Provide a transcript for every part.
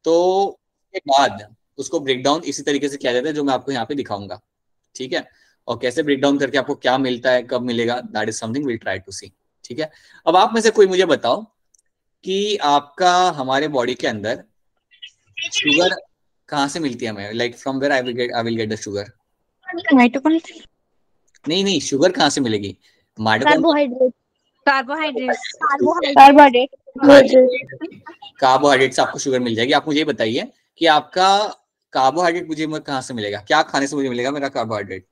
तो उसके बाद उसको ब्रेक डाउन इसी तरीके से किया जाता है जो मैं आपको यहाँ पे दिखाऊंगा, ठीक है। और कैसे ब्रेक डाउन करके आपको क्या मिलता है, कब मिलेगा, that is something will try to see, ठीक है। अब आप में से कोई मुझे बताओ कि आपका हमारे बॉडी के अंदर शुगर कहाँ से मिलती है हमें, like from where I will get the sugar. Mitochondria. नहीं, शुगर कहाँ से मिलेगी? कार्बोहाइड्रेट। कार्बोहाइड्रेट से आपको शुगर मिल जाएगी। आप मुझे ये बताइए कि आपका कार्बोहाइड्रेट मुझे कहाँ से मिलेगा, क्या खाने से मुझे मिलेगा मेरा कार्बोहाइड्रेट?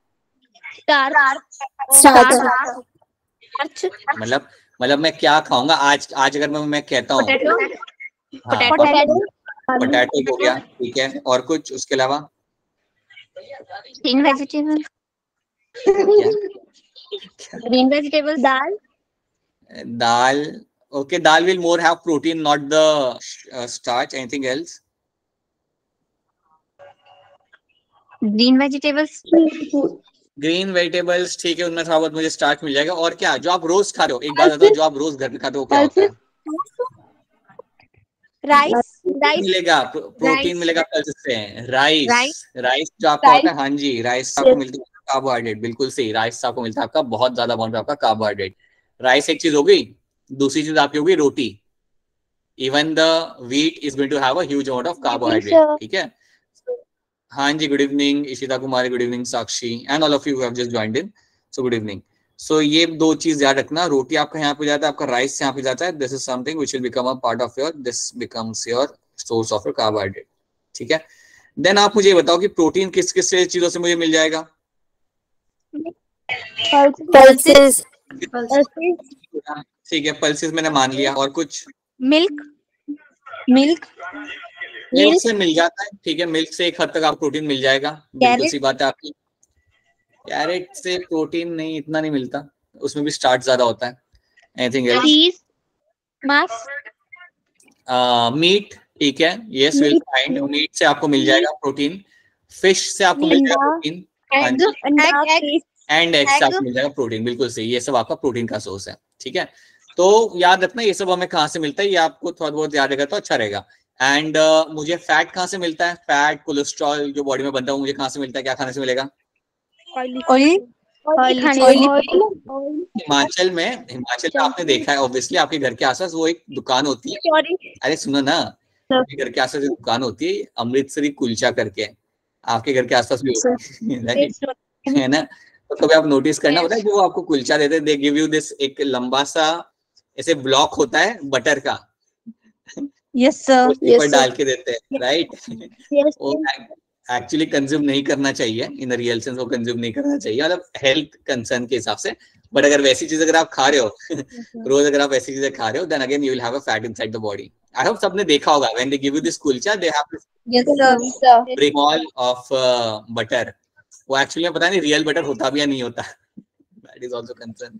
मतलब मैं क्या खाऊंगा आज अगर मैं कहता हूँ पोटैटो हो गया, ठीक है, और कुछ उसके अलावा? Green vegetable. Green vegetable. Dal. Okay, dal will more have protein, not the starch. Anything else? Green vegetables. Green vegetables, ठीक है, उनमें थोड़ा बहुत मुझे स्टार्च मिल जाएगा। और क्या जो आप रोज खा रहे हो, एक बात बताओ, जो आप रोज घर पे खाते हो क्या होता है? राइस। मिलेगा, प्रोटीन मिलेगा पल्सेस से। राइस जो आपका होता है, हाँ जी, राइस आपको मिलता है कार्बोहाइड्रेट, बिल्कुल सही, राइस आपको मिलता है आपका बहुत ज्यादा अमाउंट आपका कार्बोहाइड्रेट। राइस एक चीज हो गई, दूसरी चीज आपकी होगी रोटी। Even the wheat is going to have a huge amount of carbohydrate, ठीक है। हाँ जी, good evening Ishita Kumari, good evening Sakshi, and all of you have just joined in, so good evening. सो ये दो चीज याद रखना, रोटी आपका यहाँ पे जाता है, आपका राइस यहाँ पे जाता है, this is something which will become a part of your, this becomes your source of your carbohydrate, ठीक है। देन आप मुझे बताओ कि प्रोटीन किस किस चीजों से मुझे मिल जाएगा? पल्सेस। ठीक है, पल्सेस मैंने मान लिया। और कुछ? मिल्क से मिल जाता है, ठीक है, मिल्क से एक हद तक आप प्रोटीन मिल जाएगा, बिल्कुल सी बात है आपकी। कैरेट से प्रोटीन नहीं, इतना नहीं मिलता, उसमें भी स्टार्च ज्यादा होता है। Anything else? मांस। मीट, ठीक है, यस विल फाइंड, मीट से आपको मिल जाएगा प्रोटीन। फिश से आपको मिल जाएगा प्रोटीन, एंड एग से आपको मिल जाएगा प्रोटीन, बिल्कुल सही, ये सब आपका प्रोटीन का सोर्स है, ठीक है। तो याद रखना ये सब हमें कहाँ से मिलता है, ये आपको थोड़ा बहुत याद रहेगा तो अच्छा रहेगा। एंड मुझे फैट कहाँ से मिलता है, फैट कोलेस्ट्रॉल जो बॉडी में बनता है मुझे कहाँ से मिलता है, क्या खाने से मिलेगा? हिमाचल में आपने देखा है ऑब्वियसली, आपके घर के आसपास वो एक दुकान होती है, अरे सुनो ना, आपके घर के आसपास एक दुकान होती है अमृतसरी कुलचा करके, आपके घर के आसपास भी होती है ना। तो कभी आप नोटिस करना, पता है जो आपको कुलचा देते हैं, दे गिव यू दिस, एक लंबा सा ऐसे ब्लॉक होता है बटर का, यस सर, उसी पर डाल के देते हैं, राइट। एक्चुअली कंज्यूम नहीं करना चाहिए, इन रियल सेंस वो कंज्यूम नहीं करना चाहिए, मतलब हेल्थ कंसर्न के हिसाब से। बट अगर वैसी चीज अगर आप खा रहे हो रोज अगर आप वैसी चीजें खा रहे हो, then again you will have a fat inside the body. I hope सबने देखा होगा, when they give you this kulcha they have break all of butter, वो एक्चुअली पता नहीं रियल बटर होता भी या नहीं होता, दैट इज आल्सो कंसर्न,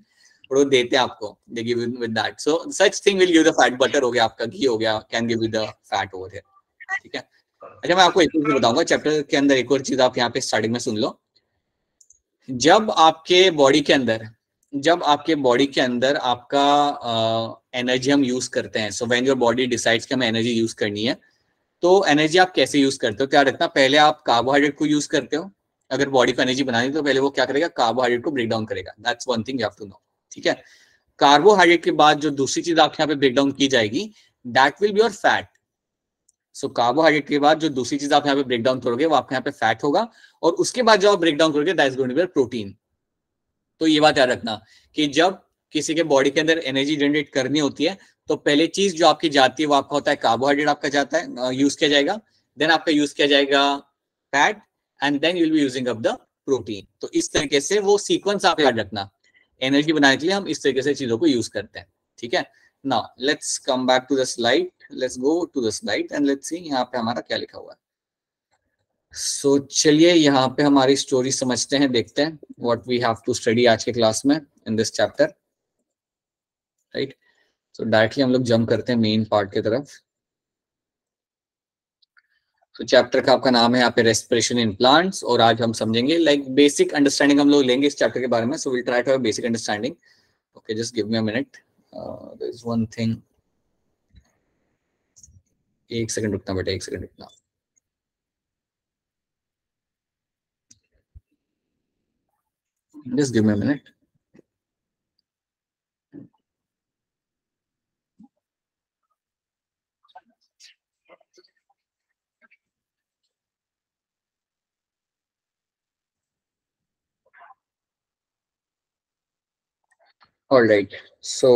वो देते हैं आपको, दे give you with that, so such thing will give the fat, butter हो गया आपका, घी हो गया, can give you the fat over here, ठीक है। अच्छा, मैं आपको एक चीज बताऊंगा चैप्टर के अंदर, एक और चीज आप यहाँ पे स्टार्टिंग में सुन लो। जब आपके बॉडी के अंदर आपका एनर्जी हम यूज करते हैं, so when your body decides कि हमें एनर्जी यूज करनी है, तो एनर्जी आप कैसे यूज करते हो, क्या रखना, पहले आप कार्बोहाइड्रेट को यूज करते हो, अगर बॉडी को एनर्जी बनानी तो पहले वो क्या करेगा, कार्बोहाइड्रेट को ब्रेक डाउन करेगा, that's one thing you have to know, ठीक है। कार्बोहाइड्रेट के बाद जो दूसरी चीज आपके यहाँ पे ब्रेक डाउन की जाएगी, that will be your fat. So carbohydrate के बाद जो दूसरी चीज आप यहाँ पे ब्रेक डाउन करोगे वो आपके यहाँ पे फैट होगा, और उसके बाद जो आप ब्रेक डाउन करोगे that is going to be protein. तो ये बात याद रखना कि जब किसी के बॉडी के अंदर एनर्जी जनरेट करनी होती है, तो पहले चीज जो आपकी जाती है वो आपका होता है कार्बोहाइड्रेट, आपका जाता है, यूज किया जाएगा, देन आपका यूज किया जाएगा fat, and then you will be using up the protein. तो इस तरीके से वो सीक्वेंस आप याद रखना, एनर्जी बनाने के लिए हम इस तरीके से चीजों को यूज करते हैं, ठीक है। Now let's come back to the slide, let's go to the slide and let's see यहाँ पे हमारा क्या लिखा हुआ है। सो चलिए यहाँ पे हमारी स्टोरी समझते हैं, देखते हैं what we have to study आज के क्लास में in this chapter, right. So directly हम लोग जंप करते हैं मेन पार्ट की तरफ। तो चैप्टर का आपका नाम है यहाँ पे रेस्पिरेशन इन प्लांट्स, और आज हम समझेंगे लाइक बेसिक अंडरस्टैंडिंग हम लोग लेंगे इस चैप्टर के बारे में, so will try to have basic understanding. Okay, just give me a minute, there is one thing, एक सेकंड रुकना बेटा, एक सेकंड रुकना। Just give me a minute. All right. So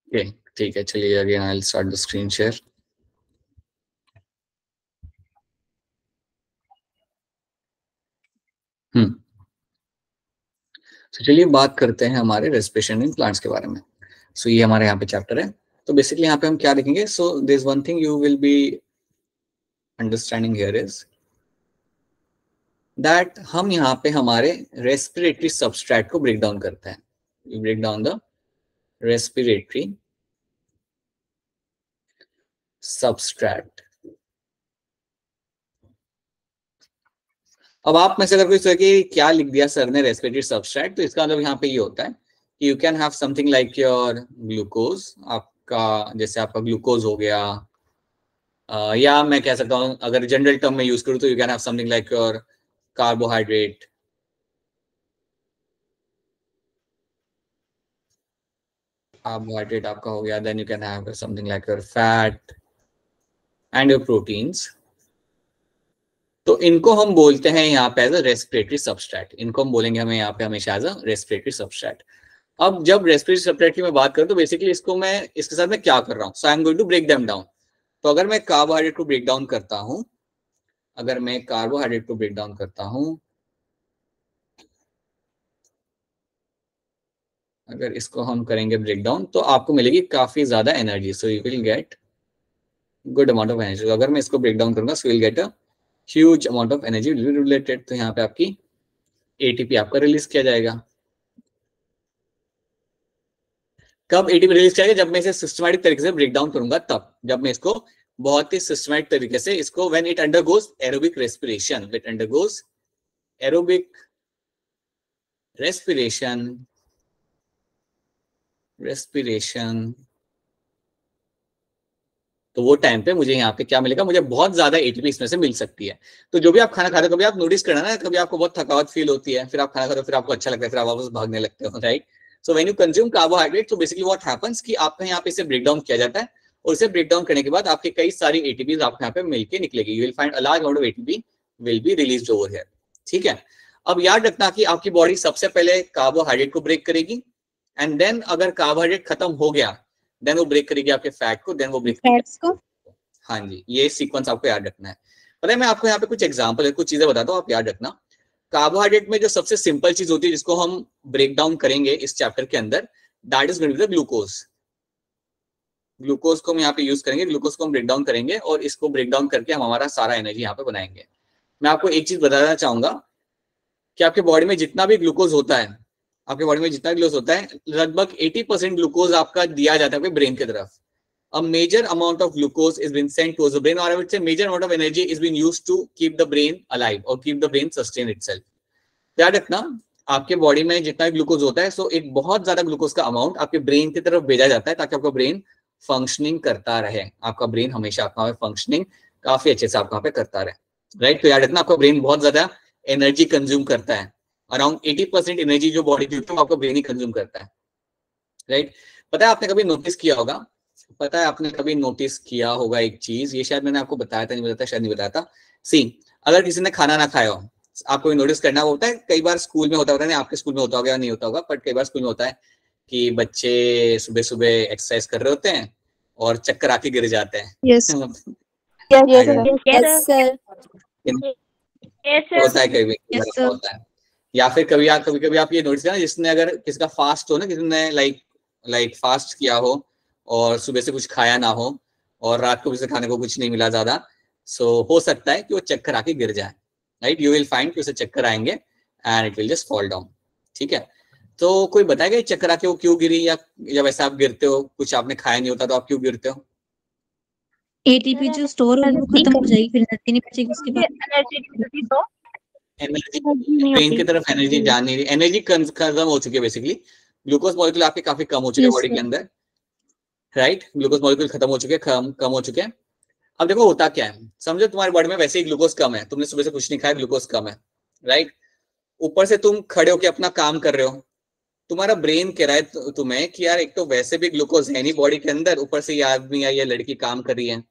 okay, ठीक है, चलिए again I will start the screen share. तो चलिए बात करते हैं हमारे रेस्पिरेशन इन प्लांट्स के बारे में। सो ये हमारे यहाँ पे चैप्टर है। तो बेसिकली यहाँ पे हम क्या देखेंगे? So there is one thing you will be understanding here is that हम यहाँ पे हमारे रेस्पिरेटरी सबस्ट्रेट को ब्रेक डाउन करते हैं। You break down the respiratory substrate. अब आप में से अगर कोई सोचे कि क्या लिख दिया सर ने रेस्पिरेटरी सबस्ट्रेट, तो इसका मतलब यहाँ पे ये होता है कि you can have something like your glucose, आपका जैसे आपका ग्लूकोज हो गया, या मैं कह सकता हूँ अगर जनरल टर्म में यूज करूँ तो you can have something like your carbohydrate, carbohydrate आपका हो गया, then you can have something like your fat and your proteins. तो इनको हम बोलते हैं यहाँ पे एज अ रेस्पिरेटरी सबस्ट्रेट। इनको हम बोलेंगे हमें यहाँ पे हमेशा एज अ रेस्पिरेटरी सबस्ट्रेट। अब जब रेस्पिरेटरी सबस्ट्रेट की मैं बात करूँ तो बेसिकली इसको मैं इसके साथ मैं क्या कर रहा हूँ? So I am going to break them down. तो अगर मैं कार्बोहाइड्रेट को ब्रेक डाउन करता हूँ, अगर मैं कार्बोहाइड्रेट को ब्रेक डाउन करता हूँ, अगर इसको हम करेंगे ब्रेक डाउन तो आपको मिलेगी काफी ज्यादा energy. So you will get good amount of energy. अगर मैं इसको ब्रेक डाउन करूंगा so will get a huge amount of energy related. तो यहाँ पे आपकी एटीपी आपका रिलीज किया जाएगा। कब एटीपी रिलीज किया जाएगा? जब मैं इसे सिस्टमैटिक तरीके से ब्रेक डाउन करूंगा तब, जब मैं इसको बहुत ही सिस्टमैटिक तरीके से इसको when it undergoes aerobic respiration, it undergoes aerobic respiration तो वो टाइम पे मुझे यहाँ पे क्या मिलेगा? मुझे बहुत ज्यादा एटीपी इसमें से मिल सकती है। तो जो भी आप खाना खाते हो, कभी आप नोटिस करना ना, कभी आपको बहुत थकावट फील होती है, फिर आप खाना खाते हो, फिर आपको अच्छा लगता है, फिर आप वापस भागने लगते हो, right? So when you consume carbohydrate, तो बेसिकली व्हाट हैपेंस कि आपका यहाँ पे इसे ब्रेक डाउन किया जाता है, और इसे ब्रेक डाउन करने के बाद आपके कई सारी एटीपीज आपको यहाँ पे मिलके निकलेगी। You will find a large amount of ATP will be released over here. ठीक है, अब याद रखना कि आपकी बॉडी सबसे पहले कार्बोहाइड्रेट को ब्रेक करेगी, एंड देन अगर कार्बोहाइड्रेट खत्म हो गया देन वो ब्रेक करेगी आपके फैट को, देन वो ब्रेक फैट्स को। हाँ जी, ये सीक्वेंस आपको याद रखना है। पता है, मैं आपको यहाँ पे कुछ एग्जांपल है, कुछ चीजें बताता हूँ, आप याद रखना। कार्बोहाइड्रेट में जो सबसे सिंपल चीज होती है जिसको हम ब्रेक डाउन करेंगे इस चैप्टर के अंदर, that is going to be the glucose. Glucose को हम यहाँ पे यूज करेंगे, ग्लूकोज को हम ब्रेक डाउन करेंगे और इसको ब्रेक डाउन करके हम हमारा सारा एनर्जी यहाँ पे बनाएंगे। मैं आपको एक चीज बताना चाहूंगा कि आपके बॉडी में जितना भी ग्लूकोज होता है, आपके बॉडी में जितना ग्लूकोज होता है, लगभग 80% ग्लूकोज आपका दिया जाता है ब्रेन की तरफ। A major amount of glucose is being sent towards the brain, or I would say major amount of energy is being used to keep the brain alive or keep the brain sustain itself. याद रखना, आपके body में जितना glucose होता है, सो एक बहुत ज्यादा ग्लूकोज का अमाउंट आपके ब्रेन की तरफ भेजा जाता है ताकि आपका ब्रेन फंक्शनिंग करता रहे। आपका ब्रेन हमेशा आपका फंक्शनिंग काफी अच्छे से आपका पे करता रहे, राइट? तो याद रखना, आपका ब्रेन बहुत ज्यादा एनर्जी कंज्यूम करता है। अराउंड 80% एनर्जी जो बॉडी की होती है आपका ब्रेन ही कंज्यूम करता है, राइट? पता है, आपने कभी नोटिस किया होगा, पता है आपने कभी नोटिस किया होगा एक चीज, ये शायद मैंने आपको बताया था, नहीं बताया, शायद नहीं बताया था। सी, अगर किसी ने खाना ना खाया हो, आपको नोटिस करना होता है, कई बार स्कूल में होता है, आपके स्कूल में होता होगा या नहीं होता होगा, बट कई बार स्कूल में होता है कि बच्चे सुबह सुबह एक्सरसाइज कर रहे होते हैं और चक्कर आके गिर जाते हैं। Yes. Yes, sir. होता है कभी होता है। या फिर कभी आप ये नोटिस करना, जिसने अगर किसका फास्ट हो ना, किसी ने लाइक फास्ट किया हो और सुबह से कुछ खाया ना हो और रात को भी खाने को कुछ नहीं मिला ज्यादा, सो हो सकता है कि वो चक्कर आके गिर जाए, राइट? यू विल फाइंड कि उसे चक्कर आएंगे and it will just fall down. ठीक है, तो कोई बताएगा चक्कर आके वो क्यों गिरी, या जब ऐसा आप गिरते हो, कुछ आपने खाया नहीं होता तो आप क्यों गिरते हो? एटीपी जो स्टोर होगी वो खत्म हो जाएगी, फिर एनर्जी नहीं बचेगी उसके बाद। एनर्जी नहीं ब्रेन की होती। तरफ एनर्जी जा नहीं रही, एनर्जी खत्म हो चुकी है बेसिकली। ग्लूकोज मॉलिक्यूल आपके काफी कम हो चुके हैं Yes, बॉडी के sir. अंदर, राइट। ग्लूकोज मॉलिक्यूल खत्म हो चुके हैं, कम हो चुके हैं। अब देखो होता क्या है, समझो तुम्हारी बॉडी में वैसे ही ग्लूकोज कम है, तुमने सुबह से कुछ नहीं खाया, ग्लूकोज कम है, राइट। ऊपर से तुम खड़े होकर अपना काम कर रहे हो, तुम्हारा ब्रेन कह रहा है तुम्हें कि यार एक तो वैसे भी ग्लूकोज है नहीं बॉडी के अंदर, ऊपर से ये आदमी या ये लड़की काम कर रही है।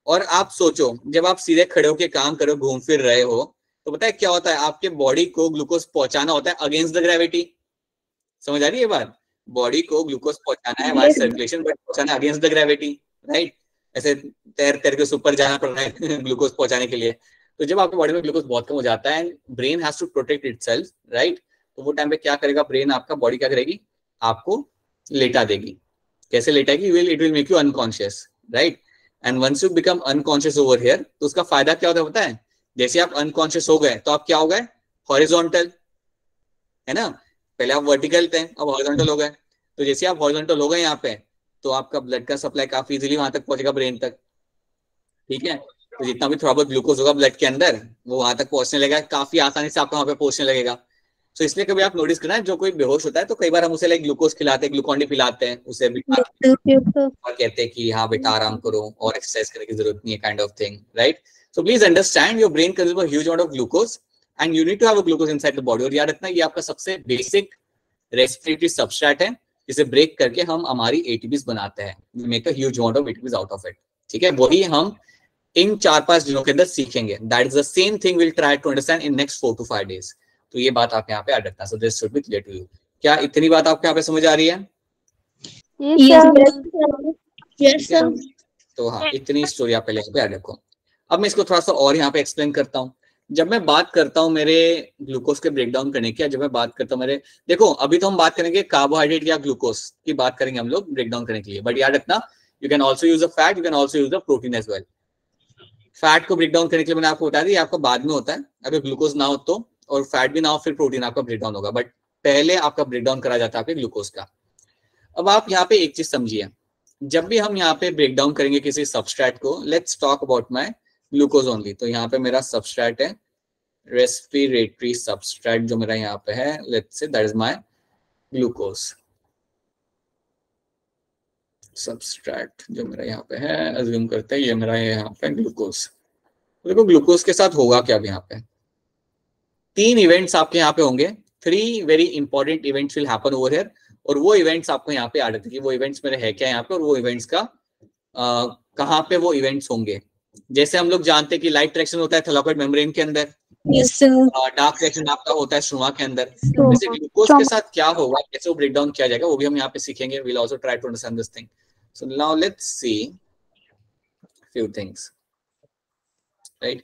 और आप सोचो जब आप सीधे खड़े होकर काम करो, घूम फिर रहे हो, तो पता है क्या होता है, आपके बॉडी को ग्लूकोज पहुंचाना होता है अगेंस्ट द ग्रेविटी। समझ आ रही है बात? बॉडी को ग्लूकोज पहुंचाना है वाइज सर्कुलेशन, बट पहुंचाना अगेंस्ट द ग्रेविटी, राइट। ऐसे तैर तैर के ऊपर जाना पड़ रहा है ग्लूकोज पहुंचाने के लिए। तो जब आपकी बॉडी में ग्लूकोज बहुत कम हो जाता है, brain has to protect itself, right. तो वो टाइम पे क्या करेगा ब्रेन, आपका बॉडी क्या करेगी, आपको लेटा देगी। कैसे लेटाएगी, it will make you unconscious, right. And once you become unconscious over here, तो उसका फायदा क्या होता है पता है, जैसे आप अनकॉन्शियस हो गए तो आप क्या हो गए, हॉरिजॉन्टल, है ना। पहले आप वर्टिकल थे, अब हॉरिजॉन्टल हो गए। तो जैसे आप हॉरिजॉन्टल हो गए यहाँ पे, तो आपका ब्लड का सप्लाई काफी इजीली वहां तक पहुंचेगा, ब्रेन तक, ठीक है। तो जितना भी थोड़ा बहुत ग्लूकोज होगा ब्लड के अंदर, वो वहां तक पहुंचने लगेगा, काफी आसानी से आपको वहां पे पहुंचने लगेगा। तो इसलिए कभी आप नोटिस करना, जो कोई बेहोश होता है तो कई बार हम उसे लाइक ग्लूकोज खिलाते हैं, ग्लूकॉन डी पिलाते हैं उसे भी, और कहते हैं कि हाँ बेटा आराम करो और एक्सरसाइज करने की जरूरत नहीं है, kind of thing, right. So please understand your brain consume a huge amount of glucose and you need to have a glucose inside the body. और याद रखना ये आपका सबसे बेसिक रेस्पिरेटरी सबस्ट्रेट है, जिसे ब्रेक करके हम हमारी एटीपीज बनाते हैं, we make a huge amount of ATPs out of it, ठीक है। वही हम इन 4-5 दिनों के अंदर सीखेंगे। That is the same thing will try to understand in next 4 to 5 days। तो ये बात आप यहाँ पे याद रखना, so this should be clear to you. क्या इतनी बात आपको यहाँ पे समझ आ रही है? Yes, sir. तो हाँ, इतनी स्टोरी आप पहले यहाँ पे याद रखो। अब मैं इसको थोड़ा सा और यहाँ पे एक्सप्लेन करता हूँ। जब मैं बात करता हूँ मेरे ग्लूकोज के ब्रेकडाउन करने की, जब मैं बात करता हूँ मेरे, देखो अभी तो हम बात करेंगे कार्बोहाइड्रेट या ग्लूकोज की बात करेंगे हम लोग ब्रेकडाउन करने के लिए, बट याद रखना you can also use a fat, you can also use a protein as well. Fat को ब्रेकडाउन करने के लिए मैंने आपको बता दिया, आपका बाद में होता है, अगर ग्लूकोज ना हो तो, और फैट भी ना हो फिर प्रोटीन आपका ब्रेकडाउन होगा, बट पहले आपका ब्रेकडाउन करा जाता है आपके ग्लूकोज का। अब आप यहाँ पे एक चीज समझिए, जब भी हम यहाँ पे ब्रेकडाउन करेंगे किसी सबस्ट्रेट को, let's talk about my glucose only. तो यहाँ पे मेरा सबस्ट्रेट है रेस्पिरेटरी सबस्ट्रेट, जो मेरा यहाँ पे है, let's say that is my glucose substrate, जो मेरा यहाँ पे है, अज्यूम करते हैं ये मेरा यहाँ पे ग्लूकोज। देखो ग्लूकोज के साथ होगा क्या, अब यहाँ पे 3 इवेंट्स आपके यहाँ पे होंगे, 3 very important events will happen over here. और वो इवेंट्स आपको यहाँ पे याद रखिए, वो इवेंट्स मेरे है क्या यहाँ पे, और वो इवेंट्स का कहाँ पे वो इवेंट्स होंगे। जैसे हम लोग जानते हैं कि लाइट रिएक्शन होता है थैलेमोइड मेम्ब्रेन के अंदर, डार्क रिएक्शन आपका होता है स्ट्रोमा के अंदर। जैसे ग्लूकोज के साथ क्या होगा, कैसे वो ब्रेक डाउन किया जाएगा, वो भी हम यहाँ पे सीखेंगे। We'll also try to understand this thing. So now let's see few things, right.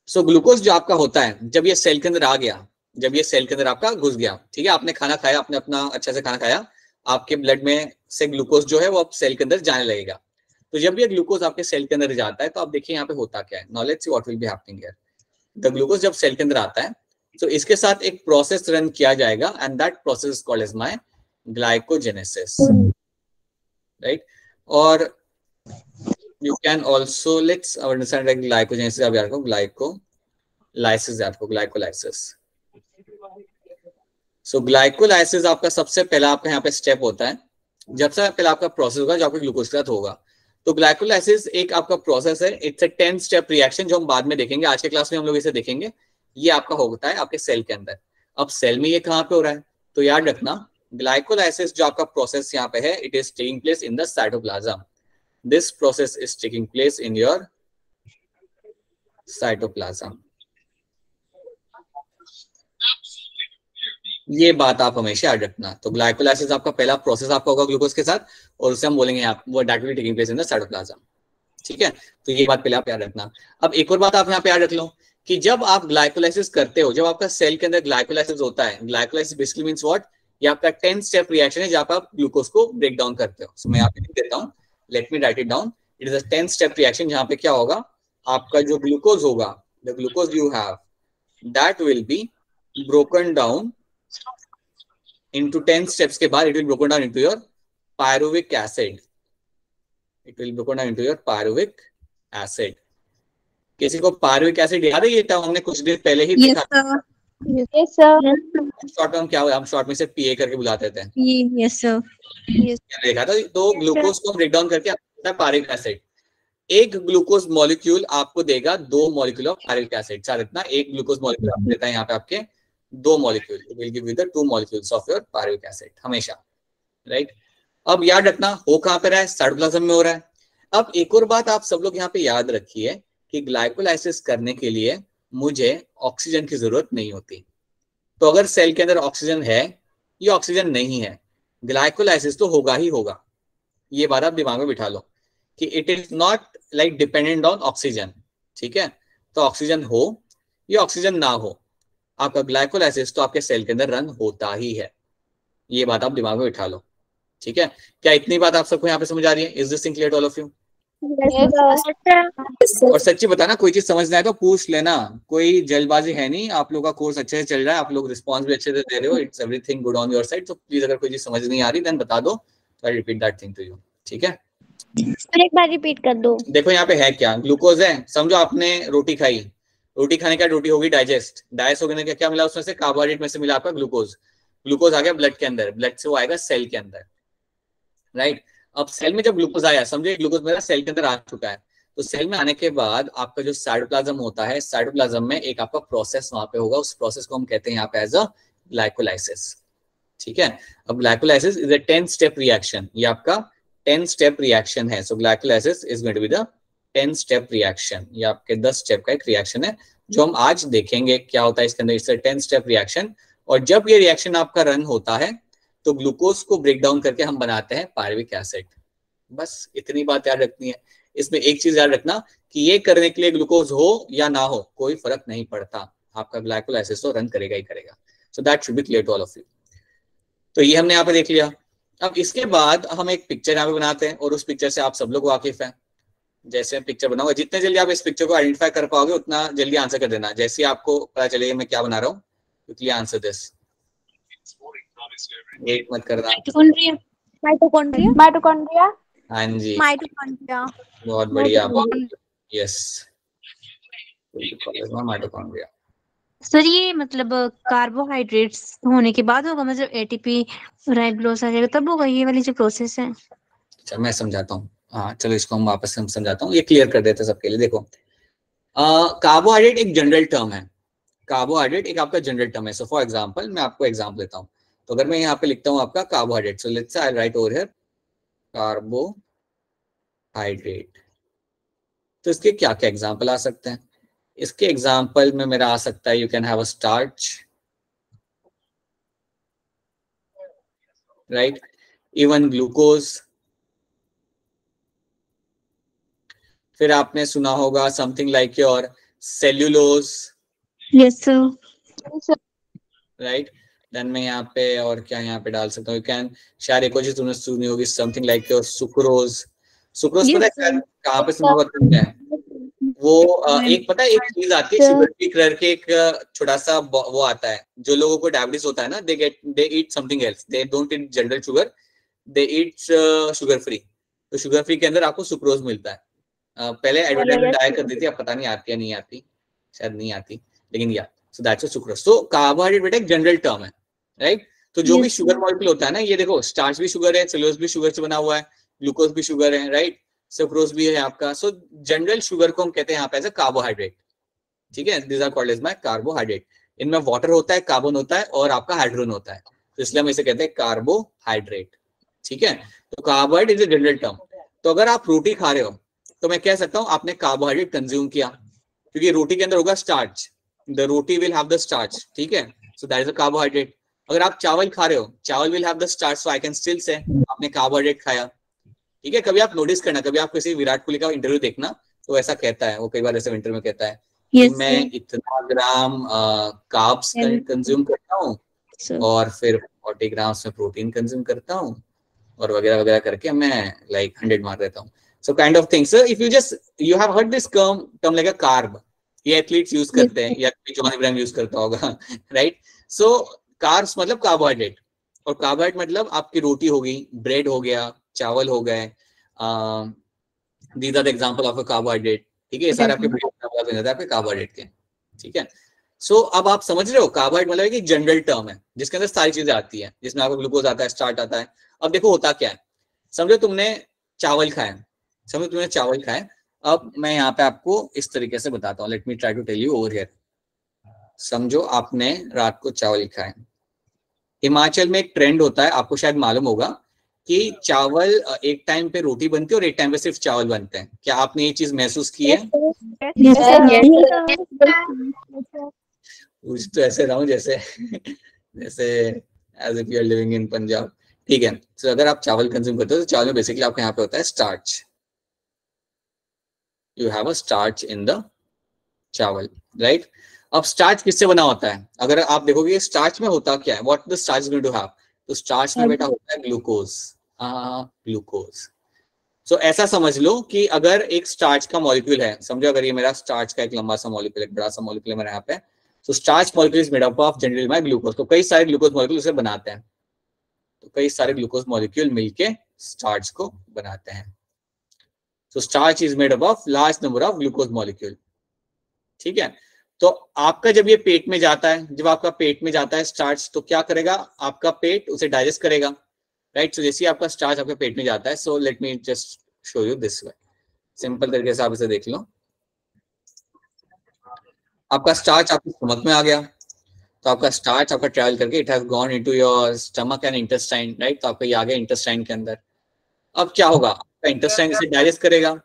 So glucose जो आपका होता है, जब ये सेल के अंदर आ गया, जब ये सेल के अंदर आपका घुस गया, ठीक है, आपने खाना खाया, आपने अपना अच्छा से खाना खाया, आपके ब्लड में से ग्लूकोज जो है वो अब सेल के अंदर जाने लगेगा। तो जब ये ग्लूकोज आपके सेल के अंदर जाता है, तो आप देखिए यहाँ पे होता क्या है। Now let's see what will be happening here. The glucose जब सेल के अंदर आता है, तो इसके साथ एक प्रोसेस रन किया जाएगा, and that process called as my glycogenesis, right. और you can also let's understand like glycogenesis आप याद रखो, glycolysis याद रखो, glycolysis। so glycolysis आपका सबसे पहला आपका यहाँ पे स्टेप होता है, जब से पहला आपका प्रोसेस होगा जो आपके ग्लूकोज के साथ होगा। तो ग्लाइकोलाइसिस एक आपका प्रोसेस है, इट्स अ 10 स्टेप रिएक्शन, जो हम बाद में देखेंगे, आज के क्लास में हम लोग इसे देखेंगे। ये आपका होता है आपके सेल के अंदर। अब सेल में ये कहाँ पे हो रहा है, तो याद रखना ग्लाइकोलाइसिस जो आपका प्रोसेस यहाँ पे है, it is taking place in the cytoplasm. This process is taking place in your cytoplasm। ये बात आप हमेशा याद रखना। तो ग्लाइकोलाइसिस आपका पहला प्रोसेस आपका होगा ग्लूकोज के साथ, और उसे हम बोलेंगे आप वो that will taking place in the cytoplasm, ठीक है। तो ये बात पहले आप याद रखना। अब एक और बात आप यहाँ पे याद रख लो कि जब आप ग्लाइकोलाइसिस करते हो, जब आपका सेल के अंदर ग्लाइकोलाइसिस होता है, ग्लाइकोलाइसिस बेसिकली मींस व्हाट, ये आपका 10 स्टेप रिएक्शन है जहां पर आप ग्लूकोज को ब्रेक डाउन करते हो। सो मैं यहाँ पे लिख देता हूँ, let me right it down. It is a 10 step reaction जहां पे क्या होगा, आपका जो ग्लूकोज होगा, the glucose you have, that will be broken down into 10 steps के बाद, it will broken down into your pyruvic acid, it will broken down into your pyruvic acid. किसी को पायरुविक एसिड याद है? ये टर्म हमने कुछ दिन पहले ही यस देखा। Sir, yes sir, short term क्या हुआ, हम शॉर्ट में से पीए करके बुलाते थे, यस सर, देखा था। तो ग्लूकोज को ब्रेक डाउन करके पायरुविक एसिड, एक ग्लूकोज मॉलिक्यूल आपको देगा 2 मॉलिक्यूल ऑफ पायरुविक एसिड। सार इतना एक ग्लूकोज मॉलिक्यूल आपको देता है यहाँ पे आपके 2 molecule, will give you the 2 molecules of your pyruvic acid हमेशा, राइट। अब याद रखना हो कहाँ पे रहा है, साइटोप्लाज्म में हो रहा है। अब एक और बात आप सब लोग यहाँ पे याद रखिए कि ग्लाइकोलाइसिस करने के लिए मुझे ऑक्सीजन की जरूरत नहीं होती। तो अगर सेल के अंदर ऑक्सीजन है या ऑक्सीजन नहीं है, ग्लाइकोलाइसिस तो होगा ही होगा। ये बात आप दिमाग में बिठा लो कि it is not like dependent on oxygen, ठीक है। तो ऑक्सीजन हो या ऑक्सीजन ना हो, आपका ग्लाइकोलाइसिस तो आपके सेल के अंदर रन होता ही है। ये बात आप दिमाग में बिठा लो, ठीक है। क्या इतनी बात आप सबको यहाँ पे समझ आ रही है? Is this clear to all of you? और सच्ची बताना, कोई चीज समझना है तो पूछ लेना, कोई जल्दबाजी है नहीं। आप लोगों का कोर्स अच्छे से चल रहा है, आप लोग रिस्पॉन्स भी अच्छे से दे रहे हो, it's everything good on your side. तो प्लीज अगर कोई चीज समझ नहीं आ रही देन बता दो, I repeat that thing to you, ठीक है। एक बार रिपीट कर दो। देखो यहाँ पे है क्या, ग्लूकोज है। समझो आपने रोटी खाई, रोटी खाने का रोटी होगी डाइजेस्ट, डाइजेस्ट होने का क्या मिला उसमें से, कार्बोहाइड्रेट में से मिला आपका ग्लूकोज। ग्लूकोज आ गया ब्लड के अंदर, ब्लड से वो आएगा सेल के अंदर, राइट। अब सेल में जब ग्लूकोज आया, समझो ग्लूकोज मेरा सेल के अंदर आ चुका है, तो सेल में आने के बाद आपका जो साइटोप्लाज्म होता है, साइटोप्लाज्म में एक आपका प्रोसेस वहां पे होगा, उस प्रोसेस को हम कहते हैं यहाँ पे एज अ ग्लाइकोलाइसिस, ठीक है। अब glycolysis is a 10 step reaction, ये आपका 10 स्टेप रिएक्शन है। So glycolysis is going to be the 10 step reaction. ये आपके 10 स्टेप का एक रिएक्शन है जो हम आज देखेंगे क्या होता है इसके अंदर। इट्स अ 10 स्टेप रिएक्शन, और जब ये रिएक्शन आपका रन होता है तो ग्लूकोज को ब्रेक डाउन करके हम बनाते हैं पायरुविक एसिड। बस इतनी बात याद रखनी है। इसमें एक चीज याद रखना कि ये करने के लिए ग्लूकोज हो या ना हो कोई फर्क नहीं पड़ता, आपका ग्लाइकोलाइसिस तो रन करेगा ही करेगा। So that should be clear to all of you. तो ये हमने यहाँ पे देख लिया। अब इसके बाद हम एक पिक्चर यहाँ पे बनाते हैं, और उस पिक्चर से आप सब लोग वाकिफ हैं। जैसे पिक्चर बनाऊंगा, जितने जल्दी आप इस पिक्चर को आइडेंटिफाई कर पाओगे उतना जल्दी आंसर कर देना। जैसे आपको पता चलेगा मैं क्या बना रहा हूँ, क्विकली आंसर दिस। एक मत करना। माइटोकॉन्ड्रिया, माइटोकॉन्ड्रिया, हाँ जी, माइटोकॉन्ड्रिया, बहुत बढ़िया, यस, माइटोकॉन्ड्रिया। सर ये मतलब कार्बोहाइड्रेट्स होने के बाद होगा, मतलब एटीपी राइबोलोस आ जाएगा तब होगा ये वाली जो प्रोसेस है। अच्छा मैं समझाता हूँ, हाँ चलो इसको हम वापस से समझाता हूँ, ये क्लियर कर देते हैं सबके लिए। देखो कार्बोहाइड्रेट एक जनरल टर्म है, कार्बोहाइड्रेट एक आपका जनरल टर्म है। सो फॉर एग्जांपल मैं आपको एग्जांपल देता हूँ। तो अगर मैं यहाँ पे लिखता हूँ आपका carbohydrate, so let's say I right over here carbohydrate, तो इसके क्या क्या एग्जांपल आ सकते हैं? इसके एग्जांपल में मेरा आ सकता है, you can have a starch, right, even glucose. फिर आपने सुना होगा something like your cellulose, yes sir, right. Then मैं यहाँ पे और क्या यहाँ पे डाल सकता हूँ, यू कैन, शायद एक और चीज तुमने सुनी होगी, something like your sucrose. Sucrose पता है कहाँ पे सुना होगा तुमने? वो एक पता है एक चीज आती है शुगर फ्री करके, एक छोटा सा वो आता है, जो लोगों को डायबिटीज होता है ना, they eat something else, they don't eat general sugar, they eat sugar free. तो शुगर फ्री के अंदर आपको सुक्रोज मिलता है। पहले एडवर्टाइजमेंट आया करती थी, अब पता नहीं आती है नहीं आती, शायद नहीं आती, लेकिन या सो दैट्स सुक्रोज। तो कार्बोहाइड्रेट एक जनरल टर्म है, राइट। तो जो भी शुगर मॉलिक्यूल होता है ना, ये देखो स्टार्च भी शुगर है, सेल्यूलोज भी शुगर से बना हुआ है, ग्लूकोज भी शुगर है, राइट, सुक्रोज भी है आपका। सो जनरल शुगर को हम कहते हैं यहाँ पे एज अ कार्बोहाइड्रेट, ठीक है। This are called as my carbohydrate. इनमें वाटर होता है, कार्बन होता है और आपका हाइड्रोजन होता है, तो इसलिए हम इसे कहते हैं कार्बोहाइड्रेट, ठीक है। तो carbohydrate is a general term. तो अगर आप रोटी खा रहे हो तो मैं कह सकता हूँ आपने कार्बोहाइड्रेट कंज्यूम किया, क्योंकि रोटी के अंदर होगा starch, the roti will have the starch, ठीक है। So that is a carbohydrate. अगर आप चावल खा रहे हो, चावल will have the starch, so I can still say आपने कार्बोहाइड्रेट खाया, ठीक है। कभी आप नोटिस करना, कभी आप किसी विराट कोहली का इंटरव्यू देखना, तो ऐसा कहता है वो, कई बार ऐसे इंटरव्यू में कहता है कि मैं इतना ग्राम कार्ब्स कंज्यूम करता हूँ और फिर 40 ग्राम्स में प्रोटीन कंज्यूम करता हूँ और वगैरह वगैरह करके मैं लाइक 100 मार देता हूँ। So kind of things, if you just you have heard this term like a carb, ये एथलीट्स यूज करते हैं या जॉन इब्राहिम यूज करता होगा, राइट। सो कार्ब्स मतलब कार्बोहाइड्रेट, और कार्बोहाइड्रेट मतलब आपकी रोटी हो गई, ब्रेड हो गया, चावल हो गए, these are the example of a carbohydrate. ठीक है, ये सारे आपके आपके कार्बोहाइड्रेट के। ठीक है, सो अब आप समझ रहे हो कार्बोहाइड्रेट मतलब एक जनरल टर्म है जिसके अंदर सारी चीजें आती है, जिसमें आपको ग्लूकोज आता है, स्टार्च आता है। अब देखो होता क्या है, समझो तुमने चावल खाया, समझो तुमने चावल खाया। अब मैं यहाँ पे आपको इस तरीके से बताता हूँ, let me try to tell you over here. समझो आपने रात को चावल खाया। हिमाचल में एक ट्रेंड होता है, आपको शायद मालूम होगा कि चावल एक टाइम पे रोटी बनती है और एक टाइम पे सिर्फ चावल बनते हैं। क्या आपने ये चीज महसूस की है? पूछ तो ऐसे रहा हूँ जैसे जैसे as if you are living in Punjab. ठीक है, तो अगर आप चावल कंज्यूम करते हो तो चावल में बेसिकली आपके यहाँ पे होता है starch. You have a starch in the चावल, राइट? अब स्टार्च किससे बना होता है? अगर आप देखोगे स्टार्च में होता क्या है, what the starch going to have, तो स्टार्च में बेटा होता है ग्लूकोज। ग्लूकोज। सो ऐसा समझ लो कि अगर एक स्टार्च का मॉलिक्यूल है, समझो अगर ये मेरा स्टार्च का एक लंबा सा मॉलिक्यूल, एक बड़ा सा मॉलिक्यूल है मेरे यहाँ पे, तो starch molecule is made up of generally my glucose. तो कई सारे ग्लूकोज मॉलिक्यूल उसे बनाते हैं, तो कई सारे ग्लूकोज मॉलिक्यूल मिलके स्टार्च को बनाते हैं। So starch is made up of large number of glucose molecule. ठीक है, तो आपका जब ये पेट में जाता है, जब आपका पेट में जाता है स्टार्च, तो क्या करेगा आपका पेट, उसे डाइजेस्ट करेगा, राइट? सो जैसे आपका स्टार्च आपके पेट में जाता है, so let me just show you this way, simple तरीके से आप इसे देख लो। आपका स्टार्च आपके स्टमक में आ गया, तो आपका स्टार्च आपका ट्रैवल करके it has gone into your stomach and intestine, right? तो आपका ये आ गया इंटेस्टाइन के अंदर। अब क्या होगा, आपका इंटेस्टाइन इसे डाइजेस्ट करेगा,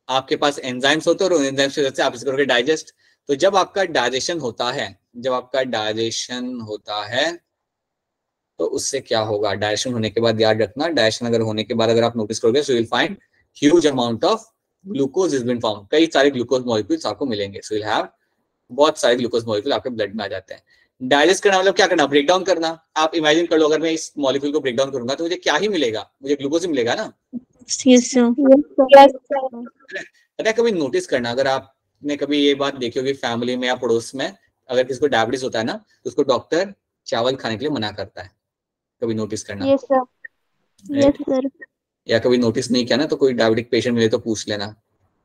आपके पास एंजाइम्स होते हैं और एंजाइम्स की वजह से आप इसे करोगे डाइजेस्ट। तो जब आपका डाइजेशन होता है, जब आपका डाइजेशन होता है तो उससे क्या होगा, डाइजेशन होने के बाद याद रखना, डाइजेशन अगर होने के बाद अगर आप नोटिस करोगे so you will find huge amount of glucose is been found. कई सारे ग्लूकोज मॉलिक्यूल्स आपको मिलेंगे। सो यू विल हैव बहुत सारे ग्लूकोज मॉलिक्यूल आपके ब्लड में आ जाते हैं। डाइजेस्ट करना मतलब क्या करना, ब्रेक डाउन करना। आप इमेजिन कर लो अगर मैं इस मॉलिक्यूल को ब्रेक डाउन करूंगा तो मुझे क्या ही मिलेगा, मुझे ग्लूकोज ही मिलेगा ना। पता, कभी नोटिस करना, अगर आपने कभी ये बात देखी होगी फैमिली में या पड़ोस में, अगर किसी को डायबिटीज होता है ना तो उसको डॉक्टर चावल खाने के लिए मना करता है। कभी नोटिस करना। Yes sir, yes sir. या कभी नोटिस नहीं किया ना तो कोई डायबिटिक पेशेंट मिले तो पूछ लेना,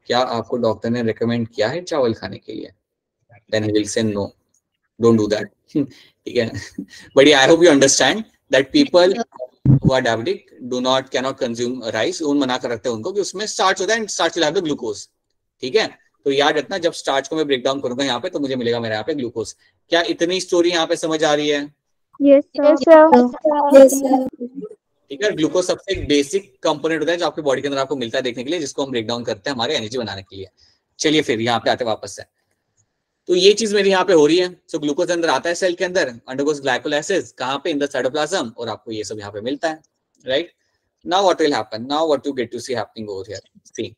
क्या आपको डॉक्टर ने रिकमेंड किया है चावल खाने के लिए? Then he will say no, don't do that. ठीक है, but I hope you understand that people who are diabetic do not cannot consume rice, उन मना कर रखते हैं उनको कि उसमें स्टार्च होता है and starch will have the glucose. ठीक है, तो याद रखना जब स्टार्च को मैं ब्रेक डाउन करूंगा यहाँ पे तो मुझे मिलेगा मेरे यहाँ पे ग्लूकोज। क्या इतनी स्टोरी यहाँ पे समझ आ रही है? Yes sir. ठीक है, ग्लूकोज सबसे एक बेसिक कंपोनेंट होता है जो आपके बॉडी के अंदर आपको मिलता है देखने के लिए, जिसको हम ब्रेक डाउन करते हैं हमारे एनर्जी बनाने के लिए। चलिए फिर यहाँ पे आते वापस से, तो ये चीज मेरी यहाँ पे हो रही है। सो ग्लूकोज अंदर आता है सेल के अंदर, अंडरगोस ग्लाइकोलाइसिस, कहाँ पे, इन द साइटोप्लाज्म, और आपको ये सब यहाँ पे मिलता है, right? Now what will happen, now what you get to see happening over here, see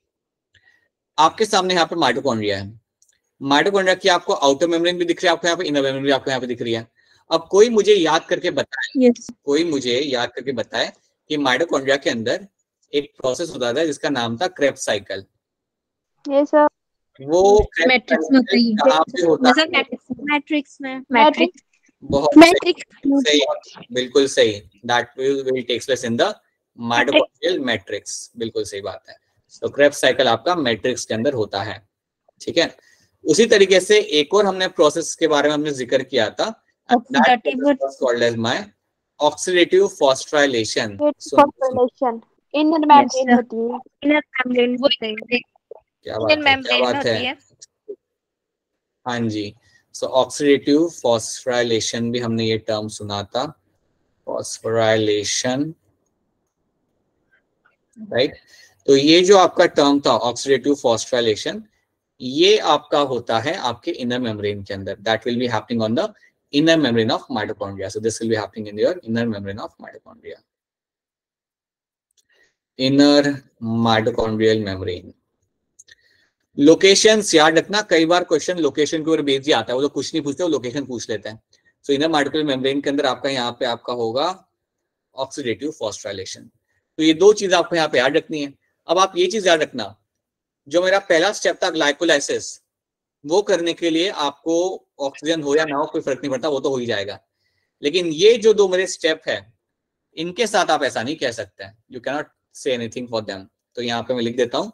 आपके सामने यहाँ पे माइटोकॉन्ड्रिया है। माइटोकॉन्ड्रिया की आपको आउटर मेम्ब्रेन भी दिख रही है, आपको यहाँ पे इनर मेम्ब्रेन भी आपको यहाँ पे दिख रही है। अब कोई मुझे याद करके बताए, कोई मुझे याद करके बताए कि माइटोकॉन्ड्रिया के अंदर एक प्रोसेस होता था जिसका नाम था क्रेब्स साइकिल। Yes sir. वो मैट्रिक्स में होता है, कहाँ पे होता है? मैट्रिक्स में, मैट्रिक्स। बहुत सही, बिल्कुल सही, that will takes place in the mitochondrial matrix, बिल्कुल सही बात है। तो क्रेब्स साइकिल आपका मैट्रिक्स के अंदर होता है। ठीक है, उसी तरीके से एक और हमने प्रोसेस के बारे में हमने जिक्र किया था, called as my oxidative phosphorylation. Inner membrane होती है, इनर मेम्ब्रेन होता है, क्या बात है। हाँ जी, सो ऑक्सीडेटिव फॉस्फोराइलेशन भी हमने ये टर्म सुना था, फॉस्फोराइलेशन, राइट? तो ये जो आपका टर्म था ऑक्सीडेटिव फॉस्फोराइलेशन, ये आपका होता है आपके इनर मेम्ब्रेन के अंदर, that will be happening on the inner membrane of mitochondria. So this will be happening in your inner membrane of mitochondria. Inner mitochondrial membrane. Locations याद रखना, कई बार क्वेश्चन लोकेशन के ऊपर बेस्ड ही आता है, वो लोग कुछ नहीं पूछते, वो लोकेशन पूछ लेते हैं। सो इनर माइटोकॉन्ड्रियल मेम्ब्रेन के अंदर आपका यहाँ पे आपका होगा ऑक्सीडेटिव फॉस्फोराइलेशन। तो ये दो चीज आपको यहाँ पे याद रखनी है। अब आप ये चीज याद रखना, जो मेरा पहला स्टेप था ग्लाइकोलाइसिस, वो करने के लिए आपको ऑक्सीजन हो या ना हो कोई फर्क नहीं पड़ता, वो तो हो ही जाएगा। लेकिन ये जो दो मेरे स्टेप है, इनके साथ आप ऐसा नहीं कह सकते, you can not say anything for them. तो यहाँ पे मैं लिख देता हूँ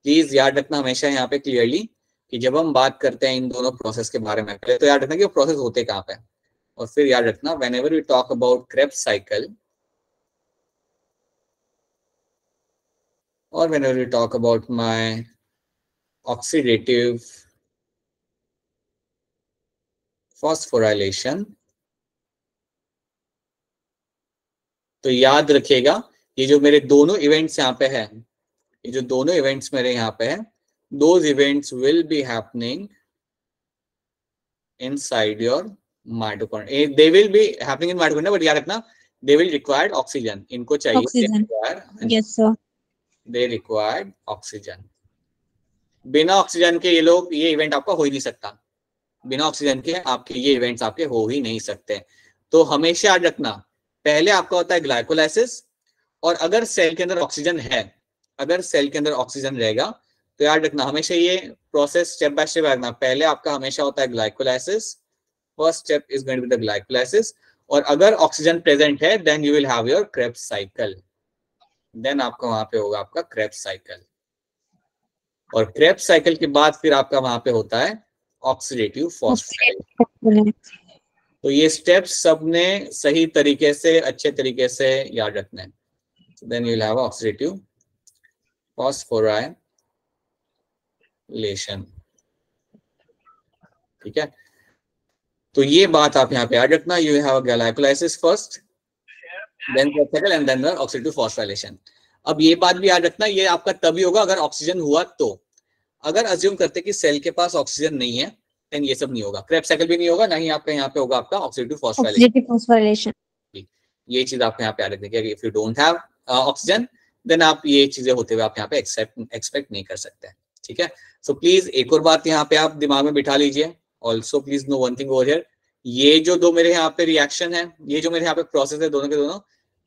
प्लीज याद रखना हमेशा यहाँ पे क्लियरली कि जब हम बात करते हैं इन दोनों प्रोसेस के बारे में, पहले तो याद रखना कि वो प्रोसेस होते कहाँ पे, और फिर याद रखना whenever we talk about Krebs cycle or whenever we talk about my oxidative phosphorylation, तो याद रखिएगा ये जो मेरे दोनों इवेंट्स यहाँ पे है, ये जो दोनों इवेंट्स मेरे यहाँ पे है, those events will be happening inside your mitochondria. They will be happening in mitochondria, but याद रखना they will require oxygen. इनको चाहिए Oxygen. Yes, sir. They require oxygen. बिना ऑक्सीजन के ये इवेंट आपका हो ही नहीं सकता, बिना ऑक्सीजन के आपके ये इवेंट्स आपके हो ही नहीं सकते। तो हमेशा याद रखना पहले आपका होता है ग्लाइकोलाइसिस, और अगर सेल के अंदर ऑक्सीजन है, अगर सेल के अंदर ऑक्सीजन रहेगा तो याद रखना हमेशा ये प्रोसेस स्टेप बाय स्टेप रखना। पहले आपका हमेशा होता है glycolysis, first step is going to be the glycolysis, और अगर ऑक्सीजन प्रेजेंट है then you will have your Krebs cycle, देन आपका वहां पे होगा आपका क्रेब्स साइकिल, और क्रेब्स साइकिल के बाद फिर आपका वहां पे होता है ऑक्सीडेटिव फॉस्फोराइलेशन। तो ये स्टेप्स सबने सही तरीके से अच्छे तरीके से याद रखना है। Then you will have oxidative phosphorylation, ठीक है। तो ये बात आप यहाँ पे याद रखना, you have glycolysis first, then cycle and then oxidative phosphorylation. अब ये बात भी याद रखना ये आपका तभी होगा अगर ऑक्सीजन हुआ, तो अगर अज्यूम करते कि सेल के पास ऑक्सीजन नहीं है देन ये सब नहीं होगा, क्रेब्स साइकिल भी नहीं होगा, ना ही आपका यहाँ पे होगा आपका ऑक्सीडेटिव फॉस्फोराइलेशन। ये चीज आपको यहाँ पे याद रखनी है, if you don't have oxygen then आप ये चीजें होते हुए आप यहाँ पे एक्सपेक्ट नहीं कर सकते, ठीक है। सो प्लीज एक और बात यहाँ पे आप दिमाग में बिठा लीजिए, also please know one thing over here, ये जो दो मेरे यहाँ पे रिएक्शन है, ये जो मेरे यहाँ पे प्रोसेस है दोनों के दोनों,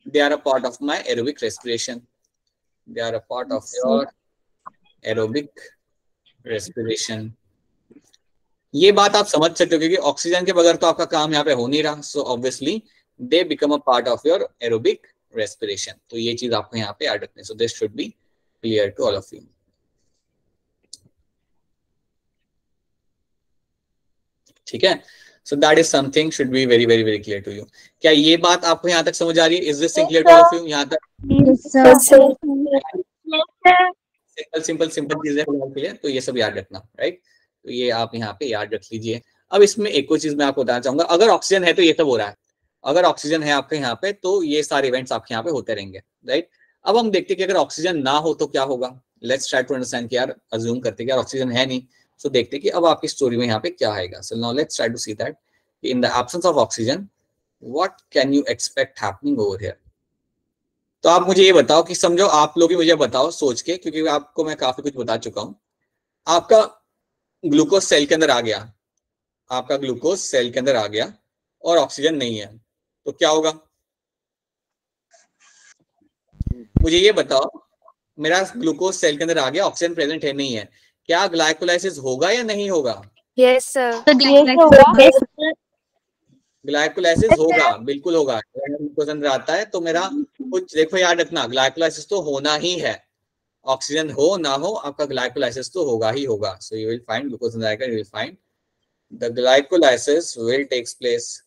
they are a part of my aerobic respiration, they are a part of your aerobic respiration. ये बात आप समझ सकते हो क्योंकि ऑक्सीजन के बगैर तो आपका काम यहाँ पे हो नहीं रहा, so obviously they become a part of your aerobic respiration. तो ये चीज आपको यहाँ पे याद रखनी, so this should be clear to all of you, ठीक है। So that is something should be very very very clear to you. क्या ये बात आपको यहाँ तक समझ आ रही है? Is this clear to all of you? यहाँ तक सिंपल चीजें क्लियर, तो ये सब याद रखना, राइट। तो ये आप यहाँ पे याद रख लीजिए। अब इसमें एक और चीज मैं आपको बताना चाहूंगा, अगर ऑक्सीजन है तो ये सब हो रहा है, अगर ऑक्सीजन है आपके यहाँ पे तो ये सारे इवेंट्स आपके यहाँ पे होते रहेंगे, राइट। अब हम देखते हैं कि अगर ऑक्सीजन ना हो तो क्या होगा। लेट्स ट्राई टू अंडरस्टैंड कि यार अज्यूम करते हैं कि यार ऑक्सीजन है नहीं, सो देखते हैं कि अब आपकी स्टोरी में यहाँ पे क्या आएगा। So now let's try to see that in the absence of oxygen what can you expect happening over here. तो आप मुझे ये बताओ कि समझो आप लोग ही मुझे बताओ सोच के, क्योंकि आपको मैं काफी कुछ बता चुका हूं। आपका ग्लूकोज सेल के अंदर आ गया, आपका ग्लूकोज सेल के अंदर आ गया और ऑक्सीजन नहीं है, तो क्या होगा? मुझे ये बताओ, मेरा ग्लूकोज सेल के अंदर आ गया, ऑक्सीजन प्रेजेंट है नहीं है, क्या ग्लाइकोलाइसिस होगा या नहीं होगा? Yes sir. ग्लाइकोलाइसिस होगा, बिल्कुल होगा। ग्लूकोज अंदर आता है तो मेरा कुछ देखो याद रखना, ग्लाइकोलाइसिस तो होना ही है, ऑक्सीजन हो ना हो आपका ग्लाइकोलाइसिस तो होगा ही होगा। So you will find glucose अंदर आएगा, you will find the glycolysis will takes place.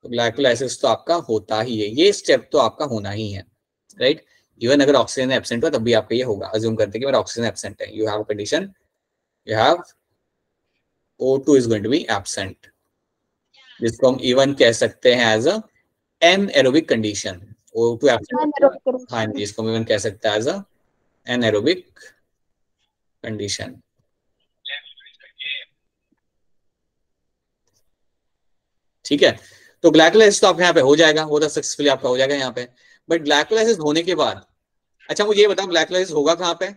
तो ग्लाइकोलाइसिस तो आपका होता ही है, ये स्टेप तो आपका होना ही है, राइट। इवन अगर ऑक्सीजन एब्सेंट हो तब भी आपका ये होगा। अज्यूम करते हैं कि मेरा ऑक्सीजन एब्सेंट है, you have a condition, you have O2 is going to be absent, जिसको हम इवन कह सकते हैं as a anaerobic condition. O2 absent, हाँ जी, इसको हम इवन कह सकते हैं एज अ एनएरोबिक कंडीशन। ठीक है, तो ग्लाइकोलाइसिस तो आपके यहाँ पे हो जाएगा, वो तो सक्सेसफुली आपका हो जाएगा यहाँ पे। बट ग्लाइकोलाइसिस होने के बाद, अच्छा मुझे ये बताओ ग्लाइकोलाइसिस होगा कहाँ पे?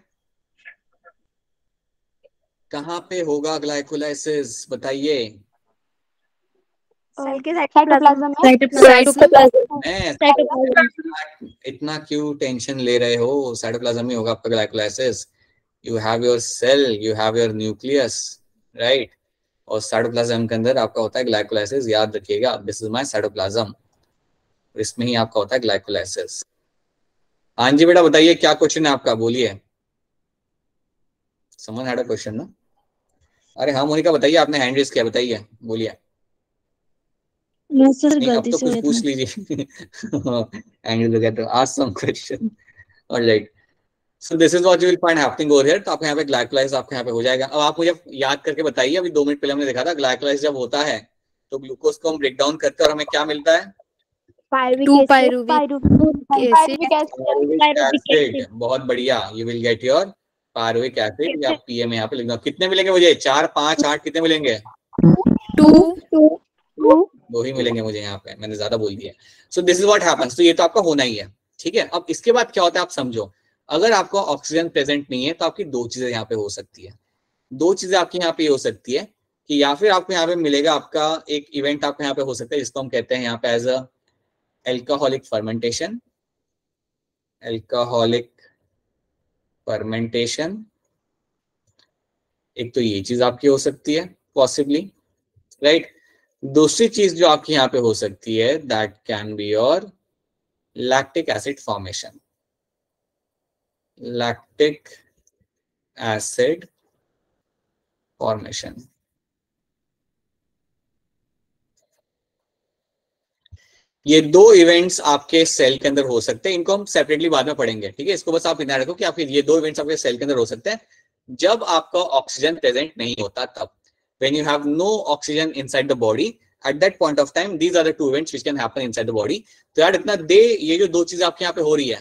कहाँ पे होगा ग्लाइकोलाइसिस बताइए? साइटोप्लाज्म में। इतना क्यों टेंशन ले रहे हो? साइटोप्लाज्म में होगा आपका glycolysis. You have your cell, you have your nucleus, right. और साइटोप्लाज्म के अंदर आपका होता है ग्लाइकोलाइसिस, याद रखिएगा, दिस इज माय साइटोप्लाज्म, इसमें ही आपका होता है ग्लाइकोलाइसिस। हाँ जी बेटा बताइए क्या क्वेश्चन है आपका, बोलिए। समवन हैड अ क्वेश्चन ना? अरे हाँ मोनिका बताइए, आपने हैंड रेज किया, बताइए, बोलिए। नहीं अब तो कुछ पूछ लीजिए। And look at ask some question. Alright, so this is what you will find happening over here. तो आपके यहाँ पे ग्लाइकोलाइज आपके यहाँ पे हो जाएगा। अब आप मुझे याद करके बताइए, अभी 2 मिनट पहले हमने देखा था ग्लाइकोलाइज जब होता है तो ग्लूकोज को हम ब्रेक डाउन करते हैं और हमें क्या मिलता है? 2 पायरुविक एसिड। बहुत बढ़िया, you will get your pyruvic acid या पीएम यहाँ पे लिखना। कितने मिलेंगे मुझे? 4, 5, 8 कितने मिलेंगे? 2 ही मिलेंगे मुझे यहाँ पे, मैंने ज्यादा बोल दिया। सो दिस इज व्हाट हैपेंस। तो ये तो आपका होना ही है, ठीक है। अब इसके बाद क्या होता है आप समझो। अगर आपको ऑक्सीजन प्रेजेंट नहीं है तो आपकी 2 चीजें यहाँ पे हो सकती है। 2 चीजें आपकी यहाँ पे हो सकती है कि या फिर आपको यहाँ पे मिलेगा आपका एक इवेंट आपको यहाँ पे हो सकता है जिसको हम कहते हैं यहाँ पे as a alcoholic fermentation. Alcoholic fermentation, एक तो ये चीज आपकी हो सकती है पॉसिबली, राइट। दूसरी चीज जो आपकी यहाँ पे हो सकती है that can be your lactic acid formation. Lactic acid formation, ये 2 इवेंट्स आपके सेल के अंदर हो सकते हैं। इनको हम सेपरेटली बाद में पढ़ेंगे, ठीक है। इसको बस आप ध्यान रखो कि आपके ये 2 इवेंट्स आपके सेल के अंदर हो सकते हैं जब आपका ऑक्सीजन प्रेजेंट नहीं होता तब। when you have no oxygen inside the body at that point of time, these are the 2 events which can happen inside the body। तो यार इतना दे, ये जो 2 चीजें आपके यहाँ पे हो रही है,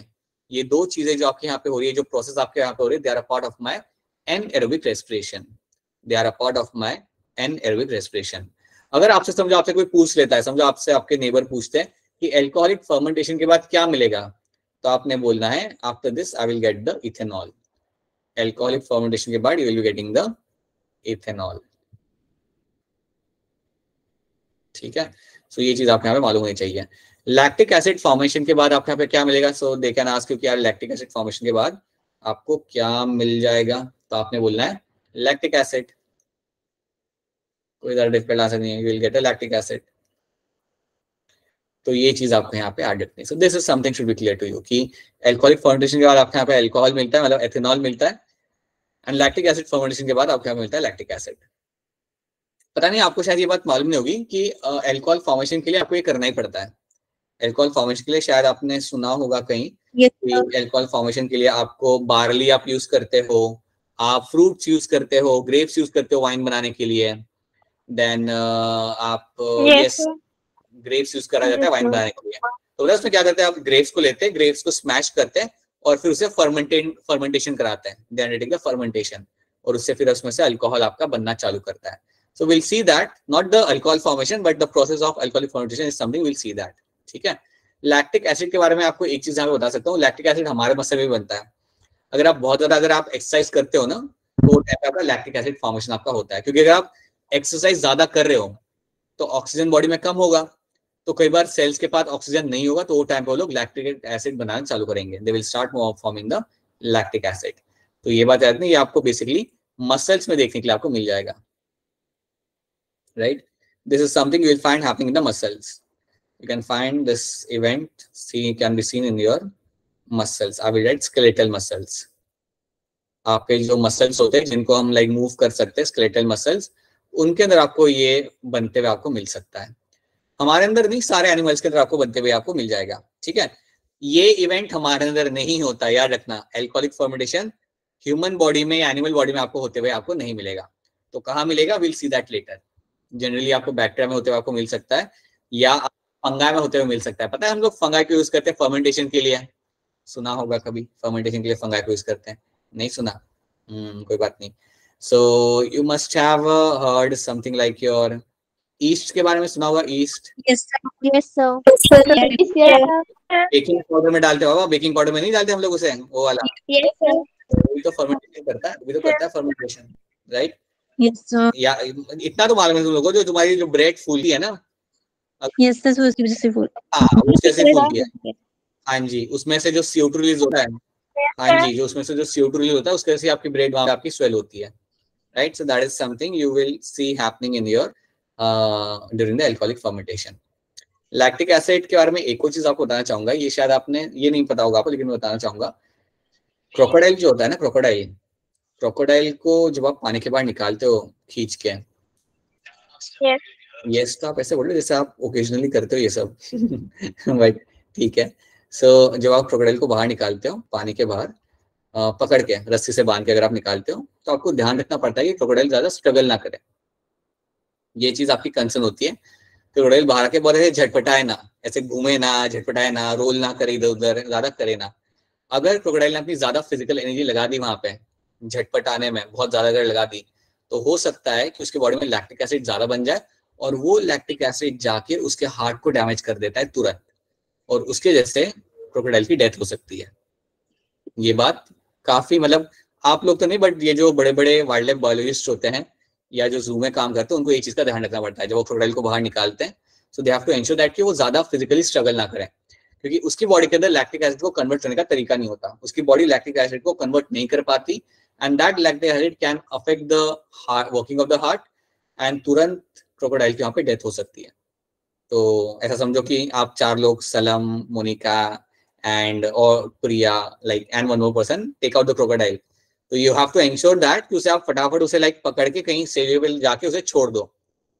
ये 2 चीजें जो आपके यहाँ पे हो रही है, जो प्रोसेस आपके यहाँ पे हो रही है, they are a part of my anaerobic respiration। they are a part of my anaerobic respiration। अगर आपसे समझो, आपसे कोई पूछ लेता है, समझो आपसे आपके नेबर पूछते हैं कि एल्कोहलिक फर्मेंटेशन के बाद क्या मिलेगा, तो आपने बोलना है after this I will get the ethanol. Alcoholic fermentation के बाद you will be getting the ethanol, ठीक है। सो ये चीज आपको यहाँ पे मालूम होनी चाहिए। लैक्टिक एसिड फॉर्मेशन के बाद आपके यहाँ पे क्या मिलेगा? सो दे कैन आस्क यू कि यार लैक्टिक एसिड फॉर्मेशन के बाद आपको क्या मिल जाएगा, तो आपने बोलना है लैक्टिक एसिड। कोई ज्यादा डिफिकल्ट आंसर नहीं है, you will get a lactic acid. तो ये चीज आपको यहाँ पे ऐड रखनी है। So this is something should be clear to you कि एल्कोहलिक फर्मेंटेशन के बाद आपके यहाँ पे अल्कोहल मिलता है, मतलब एथेनॉल मिलता है, एंड लैक्टिक एसिड फर्मेंटेशन के बाद आपके यहाँ मिलता है लैक्टिक एसिड। पता नहीं आपको शायद ये बात मालूम नहीं होगी कि अल्कोहल फॉर्मेशन के लिए आपको ये करना ही पड़ता है। अल्कोहल फॉर्मेशन के लिए शायद आपने सुना होगा कहीं कि अल्कोहल फॉर्मेशन के लिए आपको बार्ली आप यूज करते हो, आप फ्रूट्स यूज करते हो, ग्रेप्स यूज करते हो वाइन बनाने के लिए, देन आप यस ग्रेप्स यूज करा जाता है वाइन बनाने के लिए। तो उसमें क्या करते हैं, आप ग्रेप्स को लेते हैं, ग्रेप्स को स्मैश करते हैं और फिर उसे फर्मेंटेशन कराते हैं, then it is the fermentation, और उससे फिर उसमें से अल्कोहल आपका बनना चालू करता है। So we'll see that, not the alcohol formation, but the process of alcoholic fermentation is something we'll see that, ठीक है। लैक्टिक एसिड के बारे में आपको एक चीज यहाँ पे बता सकता हूँ, लैक्टिक एसिड हमारे मसल में भी बनता है। अगर आप बहुत ज्यादा अगर आप एक्सरसाइज करते हो ना, तो आपका लैक्टिक एसिड फॉर्मेशन आपका होता है, क्योंकि अगर आप एक्सरसाइज ज्यादा कर रहे हो तो ऑक्सीजन बॉडी में कम होगा, तो कई बार सेल्स के पास ऑक्सीजन नहीं होगा, तो वो टाइम पे वो लोग लैक्टिक एसिड बनाना चालू करेंगे, they will start forming the lactic acid. तो ये बात याद नहीं, ये आपको बेसिकली मसल्स में देखने के लिए आपको मिल जाएगा, right? This is something you will find happening in the muscles. You can find this event, can be seen in your muscles. I will write skeletal muscles. आपके जो मसल्स होते हैं जिनको हम लाइक मूव कर सकते हैं, स्केलेटल मसल्स, उनके अंदर आपको ये बनते हुए आपको मिल सकता है। हमारे अंदर नहीं, सारे एनिमल्स के अंदर आपको बनते हुए आपको मिल जाएगा, ठीक है। ये इवेंट हमारे अंदर नहीं होता, याद रखना। एल्कोहलिक फर्मेंटेशन ह्यूमन बॉडी में या एनिमल बॉडी में आपको होते हुए आपको नहीं मिलेगा। तो कहाँ मिलेगा? Will see that later. Generally आपको बैक्टीरिया में होते हुए आपको मिल सकता है, या फंगाई में होते हुए मिल सकता है। पता है हम लोग फंगाई को यूज करते हैं फर्मेंटेशन के लिए, सुना होगा कभी, फर्मेंटेशन के लिए फंगाई को यूज करते हैं, नहीं सुना? कोई बात नहीं। So you must have heard something like your east के बारे में सुना होगा, east. Yes sir baking powder में डालते हो, बेकिंग पाउडर में नहीं डालते हम लोग उसे, वो वाला, वही तो फर्मेंटेशन करता है, वही तो करता है फर्मेंटेशन, राइट? यस सर, या इतना तो मालूम है तुम लोगों को, जो तुम्हारी जो ब्रेड फूलती है ना, यस सर, उसकी वजह से फूल, हाँ उससे से फूलती है, हाँ जी, उसमें से जो CO2 रिलीज होता है, हाँ जी, जो उसमें से जो CO2 रिलीज होता है उसके से आपकी ब्रेड वहां आपकी स्वेल होती है, right? So that is something you will see happening in your during the alcoholic fermentation. Lactic acid के बारे में एक और चीज आपको बताना चाहूंगा, ये शायद आपने ये नहीं पता होगा आपको, लेकिन मैं बताना चाहूंगा। क्रोकोडाइल जो होता है ना, क्रोकोडाइल, क्रोकोडाइल को जब आप पानी के बाहर निकालते हो खींच के, यस तो आप ऐसे बोलो जैसे आप ओकेजनली करते हो ये सब बट ठीक है। सो जब आप क्रोकोडाइल को बाहर निकालते हो पानी के बाहर पकड़ के रस्सी से बांध के अगर आप निकालते हो तो आपको ध्यान रखना पड़ता है कि क्रोकोडाइल ज्यादा स्ट्रगल ना करे। ये चीज आपकी कंसर्न होती है। क्रोकोडाइल बाहर के बहुत ऐसे झटपटाए ना, ऐसे घूमे ना, झटपटाए ना, रोल ना करे इधर उधर, ज्यादा करे ना। अगर क्रोकोडाइल ने अपनी ज्यादा फिजिकल एनर्जी लगा दी वहां पे झटपटाने में, बहुत ज्यादा अगर लगा दी, तो हो सकता है कि उसके बॉडी में लैक्टिक एसिड ज्यादा बन जाए और वो लैक्टिक एसिड जाके उसके हार्ट को डैमेज कर देता है तुरंत, और उसके जैसे क्रोकोडाइल की डेथ हो सकती है। ये बात काफी मतलब आप लोग तो नहीं, बट ये जो बड़े बड़े वाइल्ड लाइफ बायोलॉजिस्ट होते हैं या जो जू में काम करते हैं उनको ये चीज का ध्यान रखना पड़ता है जब वो क्रोकोडाइल को बाहर निकालते हैं। So they have to ensure that कि वो ज्यादा फिजिकली स्ट्रगल ना करें, क्योंकि उसकी बॉडी के अंदर लैक्टिक एसिड को कन्वर्ट करने का तरीका नहीं होता, उसकी बॉडी लैक्टिक एसिड को कन्वर्ट नहीं कर पाती, and that lactic acid can affect the working of the heart, and तुरंत क्रोकोडाइल की वहां पे डेथ हो सकती है। तो ऐसा समझो कि आप 4 लोग, सलम, मोनिका एंड और Priya, like and one more person take out the crocodile, तो you have to ensure that कि उसे आप फटाफट उसे लाइक पकड़ के कहीं सेविएबल जाके उसे छोड़ दो,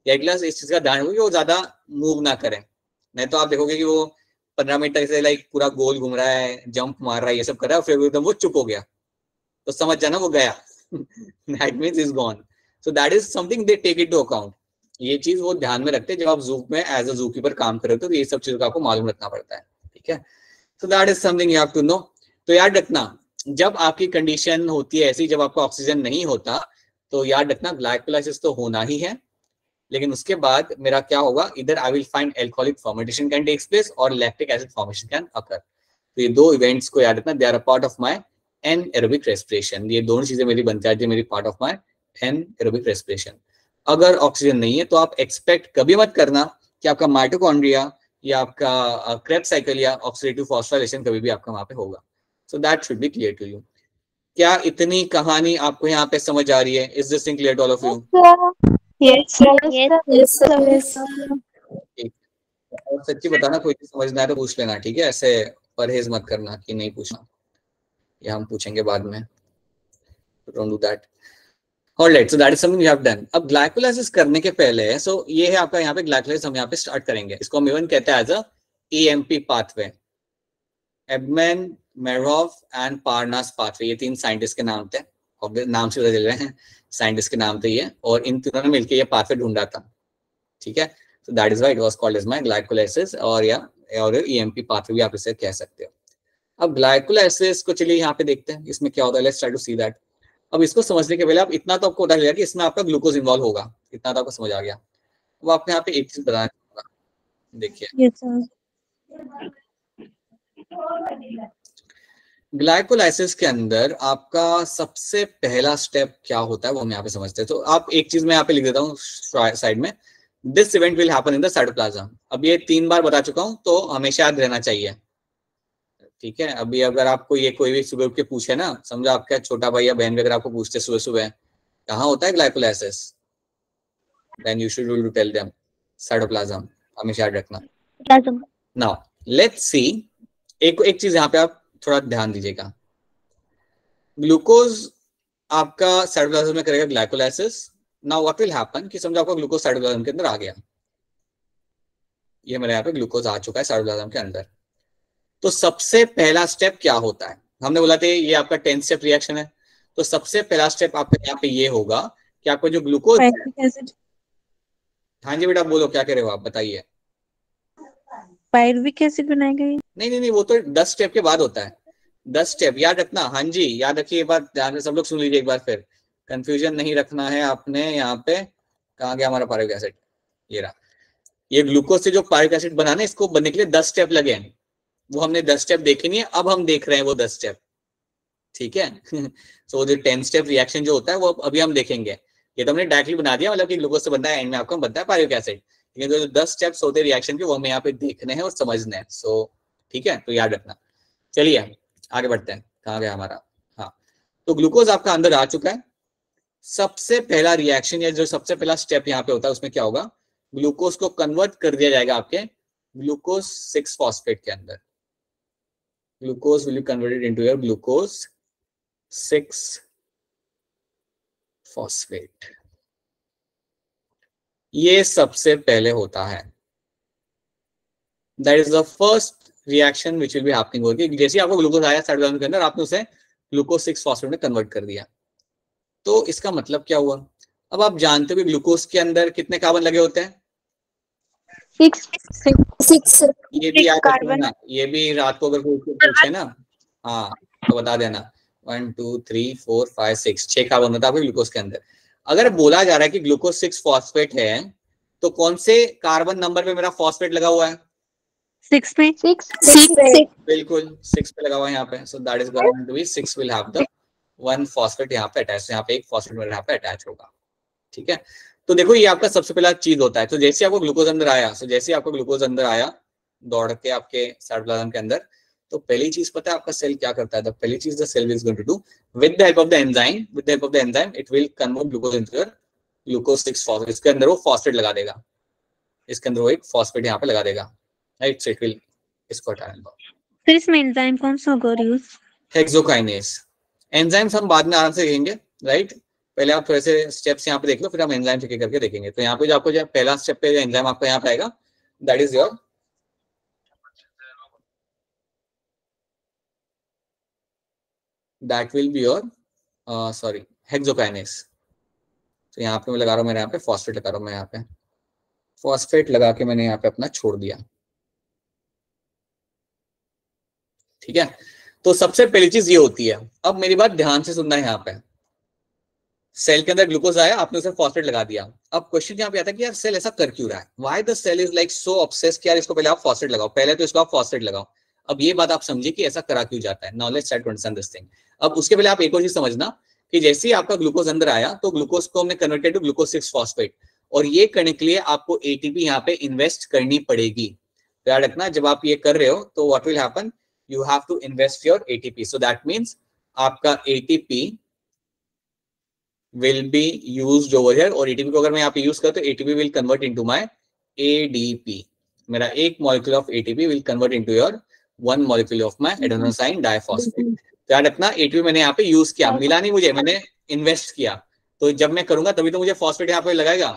या ग्लास इस चीज का ध्यान रखो कि वो ज्यादा मूव ना करे, नहीं तो आप देखोगे कि वो 15 मिनट तक से लाइक पूरा गोल घूम रहा है, जंप मार रहा है, ये सब कर रहा है, फिर एकदम वो चुप हो गया, तो समझ जाना वो गया that means is gone. So that is something they take it to account. ये चीज वो ध्यान में रखते हैं जब आप जू में एज अ जू कीपर काम कर रहे हो, तो ये सब चीजों का आपको मालूम रखना पड़ता है, ठीक है। So that is something you have to know. तो याद रखना जब आपकी कंडीशन होती है ऐसी, जब आपको ऑक्सीजन नहीं होता, तो याद रखना ग्लाइकोलाइसिस तो होना ही है, लेकिन उसके बाद मेरा क्या होगा, इधर I will find alcoholic formation can takes place और lactic acid formation can occur. तो ये दो इवेंट्स को याद रखना, they are a part of my anaerobic respiration. ये दोनों चीजें मेरी बनती है मेरी part of my anaerobic respiration. अगर ऑक्सीजन नहीं है तो आप एक्सपेक्ट कभी मत करना कि आपका माइटोकॉन्ड्रिया या आपका क्रेब्स साइकिल या ऑक्सीडेटिव फॉस्फोराइलेशन कभी भी आपका वहां पे होगा। So that should be clear to you. क्या इतनी कहानी आपको यहाँ पे समझ आ रही है? Is this thing clear to all of you? और सच्ची बताना, कोई समझना है तो पूछ लेना, ठीक है, ऐसे परहेज मत करना कि नहीं पूछना, या हम पूछेंगे बाद में, don't do that. Alright, so that is something we have done. अब ग्लाइकोलाइसिस करने के पहले, सो ये है आपका यहाँ पे ग्लाइकोलाइसिस हम यहाँ पे स्टार्ट करेंगे, इसको हम इवन कहते हैं as a EMP pathway, Embden Meyerhof and Parnas pathway. ये 3 साइंटिस्ट के नाम थे, और नाम से पता चल रहे हैं साइंटिस्ट के नाम थे ये, और इन तीनों ने मिलकर ये पाथवे ढूंढा था, ठीक है। So that is why it was called as my glycolysis, और या और EMP pathway भी आप इसे कह सकते हो। अब ग्लाइकोलाइसिस को चलिए यहाँ पे देखते हैं इसमें क्या होता है, let's try to see that. अब इसको समझने के पहले आप इतना तो आपको पता चलेगा कि इसमें आपका ग्लूकोज इन्वॉल्व होगा, इतना तो आपको समझ आ गया। अब आपको यहाँ पे एक चीज बताना चाहूंगा, देखिए ग्लाइकोलाइसिस के अंदर आपका सबसे पहला स्टेप क्या होता है वो हम यहाँ पे समझते हैं। तो आप एक चीज मैं यहाँ पे लिख देता हूँ साइड में, this event will happen in the cytoplasm. अब ये 3 बार बता चुका हूं तो हमेशा याद रहना चाहिए, ठीक है। अभी अगर आपको ये कोई भी सुबह उठ के पूछे ना, समझो आपका छोटा भाई या बहन भी अगर आपको पूछते सुबह सुबह कहाँ होता है glycolysis, then you should tell them cytoplasm, हमेशा याद रखना। नाउ लेट्स सी, एक चीज यहाँ पे आप थोड़ा ध्यान दीजिएगा, ग्लूकोज आपका साइटोप्लाज्म में करेगा glycolysis. Now what will happen कि समझो आपका ग्लूकोज साइटोप्लाज्म के अंदर आ गया, ये मेरे यहाँ पे ग्लूकोज आ चुका है साइटोप्लाज्म के अंदर, तो सबसे पहला स्टेप क्या होता है? हमने बोला था ये आपका 10 स्टेप रिएक्शन है, तो सबसे पहला स्टेप आपका यहाँ पे ये होगा कि आपका जो ग्लूकोज है, हाँ जी बेटा बोलो क्या कह रहे हो आप, बताइए। पायरुविक एसिड बनाएगा ये? नहीं, वो तो 10 स्टेप के बाद होता है, 10 स्टेप याद रखना। हाँ जी याद रखिए, ये बात ध्यान से सब लोग सुन लीजिए एक बार, फिर कंफ्यूजन नहीं रखना है आपने। यहाँ पे कहाँ गया हमारा पायरुविक एसिड, ये रहा। ये ग्लूकोज से जो पायरुविक एसिड बनाना, इसको बनने के लिए 10 स्टेप लगे हैं, वो हमने 10 स्टेप देखे नहीं है, अब हम देख रहे हैं वो 10 स्टेप, ठीक है। सो जो 10 स्टेप रिएक्शन जो होता है वो अभी हम देखेंगे। ये तो हमने डायरेक्टली बना दिया, मतलब कि ग्लूकोज से बनता है, एंड में आपको बनता है पायरुविक एसिड, लेकिन जो 10 स्टेप्स होते हैं रिएक्शन के वो हमें यहाँ पे देखने हैं और समझने हैं। सो ठीक है, तो याद रखना। चलिए आगे बढ़ते हैं, कहाँ गया हमारा, हाँ। तो ग्लूकोज आपका अंदर आ चुका है, सबसे पहला रिएक्शन या जो सबसे पहला स्टेप यहाँ पे होता है उसमें क्या होगा, ग्लूकोज को कन्वर्ट कर दिया जाएगा आपके ग्लूकोज 6 फॉस्फेट के अंदर। Glucose will be converted into your glucose 6 phosphate, ये सबसे पहले होता है। That is the first reaction which will be happening होगी। जैसे आपको ग्लूकोज आया साइटोप्लाज्म के अंदर, आपने उसे ग्लूकोज 6 फॉस्फेट में कन्वर्ट कर दिया। तो इसका मतलब क्या हुआ? अब आप जानते हो कि ग्लूकोज के अंदर कितने कार्बन लगे होते हैं? 6 ये भी याद रखना ना, ये भी रात को अगर कोई पूछे ना, हाँ तो बता देना 1 2 3 4 5 6, 6 कार्बन होता है ग्लूकोज के अंदर। अगर बोला जा रहा है कि ग्लूकोज 6 फॉस्फेट है, तो कौन से कार्बन नंबर पे मेरा फॉस्फेट लगा हुआ है? 6 पे। बिल्कुल 6 पे लगा हुआ है यहाँ पे। So that is going to be 6 will have the one phosphate यहाँ पे अटैच, यहाँ पे एक फॉस्फेट मेरे यहाँ पे अटैच होगा। ठीक है, तो देखो ये आपका सबसे पहला चीज होता है। तो जैसे आपको ग्लूकोज अंदर आया, सो जैसे आपको ग्लूकोज अंदर आया दौड़ के आपके साइटोप्लाज्म के अंदर, तो पहली चीज पता है आपका सेल क्या करता है? पहली चीज the cell is going to do with the help of the enzyme, it will convert glucose into your glucose 6 phosphate. इसके अंदर वो फॉस्फेट लगा देगा, इसके अंदर वो एक फॉस्फेट यहाँ पे लगा देगा, राइट? सो इट विल इसको हटा देगा। फिर इसमें एंजाइम कौन सा होगा यूज? हेक्सोकाइनेज। एंजाइम्स हम बाद में आराम से देखेंगे, राइट? पहले आप थोड़े से स्टेप्स यहाँ पे देख लो, फिर हम एंजाइम चेक करके देखेंगे। तो यहाँ पे जो आपको जो पहला स्टेप पे एंजाइम आपका यहाँ पे आएगा, that is your that will be your hexokinase. तो यहाँ पे मैं लगा रहा हूँ, मेरे यहाँ पे फॉस्फेट लगा रहा हूँ, मैं यहाँ पे फॉस्फेट लगा के मैंने यहाँ पे अपना छोड़ दिया। ठीक है, तो सबसे पहली चीज ये होती है। अब मेरी बात ध्यान से सुनना है, यहाँ पे सेल के अंदर ग्लूकोज आया, आपने उसे फॉस्फेट लगा दिया। अब क्वेश्चन यहाँ पे आता है कि यार सेल ऐसा कर क्यों रहा है? Why the cell is like so obsessed कि यार इसको पहले आप फॉस्फेट लगाओ, पहले तो इसको आप फॉस्फेट लगाओ। अब ये बात आप समझिए कि ऐसा करा क्यों जाता है। Now let's try to understand this thing. अब उसके पहले आप एक और चीज समझना कि जैसे ही आपका ग्लूकोज अंदर आया, तो ग्लूकोज को हमने कन्वर्टेड टू ग्लूकोज 6 फॉस्फेट, और ये करने के लिए आपको एटीपी यहाँ पे इन्वेस्ट करनी पड़ेगी। याद रखना, जब आप ये कर रहे हो तो what will happen, you have to invest your ATP. So that means आपका ATP will be used over here, और ATP को अगर मैं यहाँ पे यूज करूँ तो ATP will convert into my ADP। मेरा एक molecule of ATP will convert into your one molecule of my adenosine diphosphate। तो याद रखना, ATP मैंने यहाँ पे यूज किया, मिला नहीं मुझे, मैंने इन्वेस्ट किया। तो जब मैं करूंगा तभी तो मुझे फॉस्फेट यहाँ पे लगाएगा।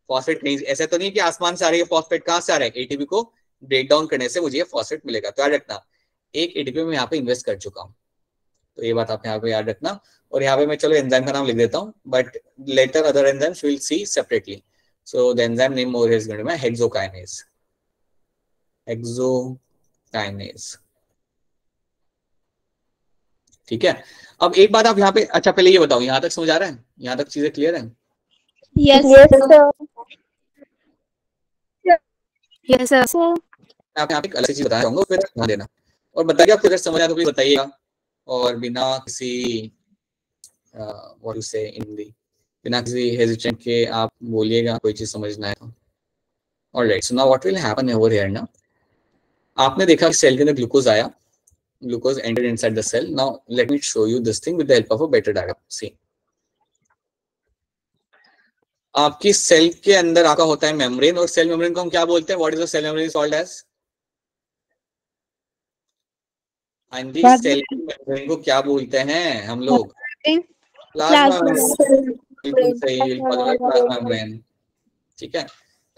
फॉस्फेट नहीं, ऐसा तो नहीं कि आसमान से आ रही है फॉस्फेट, कहाँ से आ रहा है? ATP को ब्रेक डाउन करने से मुझे फॉस्फेट मिलेगा। तो याद रखना, एक ATP में यहाँ पे इन्वेस्ट कर चुका हूँ, तो ये बात आप यहाँ पे याद रखना। और यहाँ पे मैं चलो एंजाइम का नाम लिख देता हूँ, but later other enzymes will see separately. So the enzyme name over here is going to be hexokinase. Hexokinase, ठीक है। अब एक बात आप यहाँ पे, अच्छा पहले ये बताओ, यहाँ तक समझ आ रहा है? यहाँ तक चीजें क्लियर है? Yes sir. मैं आपको एक अलग चीज बताना चाहूंगा, फिर ध्यान देना और बताइए। आपको अगर समझ आया तो प्लीज बताइएगा, और बिना किसी व्हाट यू से इन हिंदी, बिना किसी हेजिटेंट के आप बोलिएगा कोई चीज समझना है तो। Alright, so now what will happen over here ना, आपने देखा कि सेल के अंदर ग्लूकोज आया, glucose entered inside the cell. Now let me show you this thing with the help of a better diagram. See, आपकी सेल के अंदर आपका होता है मेम्ब्रेन, और सेल मेम्ब्रेन को हम क्या बोलते हैं? What is the cell membrane is called as? हाँ जी, सेल मेम्ब्रेन को क्या बोलते हैं हम लोग? प्लाज्मा बिल्कुल सही, प्लाज्मा मेम्ब्रेन। ठीक है,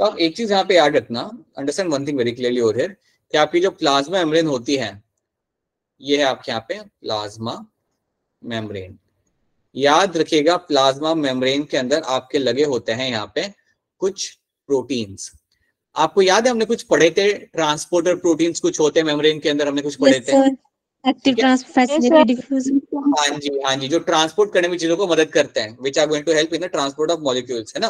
तो आप एक चीज यहाँ पे याद रखना, understand one thing very clearly over here, कि आपकी जो प्लाज्मा मेम्ब्रेन होती है, ये है आपके यहाँ पे प्लाज्मा मेम्ब्रेन। याद रखिएगा, प्लाज्मा मेम्ब्रेन के अंदर आपके लगे होते हैं यहाँ पे कुछ प्रोटीन्स। आपको याद है हमने कुछ पढ़े थे, ट्रांसपोर्टर प्रोटीन्स कुछ होते हैं मेम्ब्रेन के अंदर, हमने कुछ पढ़े थे। Active transfer facility diffusion. हाँ जी, हाँ जी, जो ट्रांसपोर्ट करने में चीजों को मदद करते हैं, which are going to help in the transport of molecules, है ना।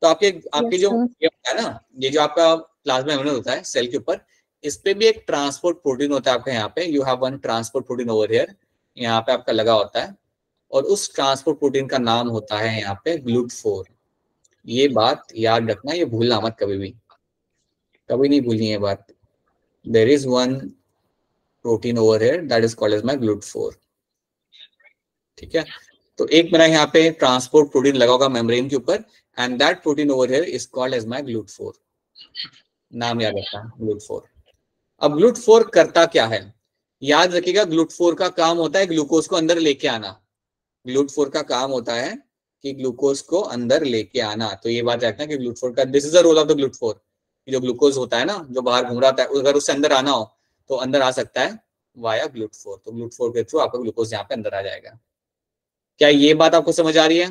तो आपके जो ये होता है ना, ये जो आपका प्लाज्मा मेम्ब्रेन होता है सेल के ऊपर, इस पे भी एक ट्रांसपोर्ट प्रोटीन होता है आपका यहाँ पे। You have one transport protein over here, यहाँ पे आपका लगा होता है, और उस ट्रांसपोर्ट प्रोटीन का नाम होता है यहाँ पे GLUT4। ये बात याद रखना, ये भूलना मत कभी भी, कभी नहीं भूलनी है बात। There is one protein over here that is called as my GLUT4। ठीक है, तो एक मेरा यहाँ पे ट्रांसपोर्ट प्रोटीन लगा होगा मेम्ब्रेन के ऊपर, and that protein over here is called as my GLUT4। नाम याद रखना, GLUT4। अब GLUT4 करता क्या है? याद रखिएगा, GLUT4 का काम होता है ग्लूकोज को अंदर लेके आना। GLUT4 का काम होता है कि ग्लूकोज को अंदर लेके आना। तो ये बात रखना कि GLUT4 का this is the role of the GLUT4। जो ग्लूकोज होता है ना, जो बाहर घूम रहा था, अगर उससे अंदर आना हो तो अंदर आ सकता है वाया GLUT4। तो GLUT4 के थ्रू आपका ग्लूकोज यहाँ पे अंदर आ जाएगा। क्या ये बात आपको समझ आ रही है?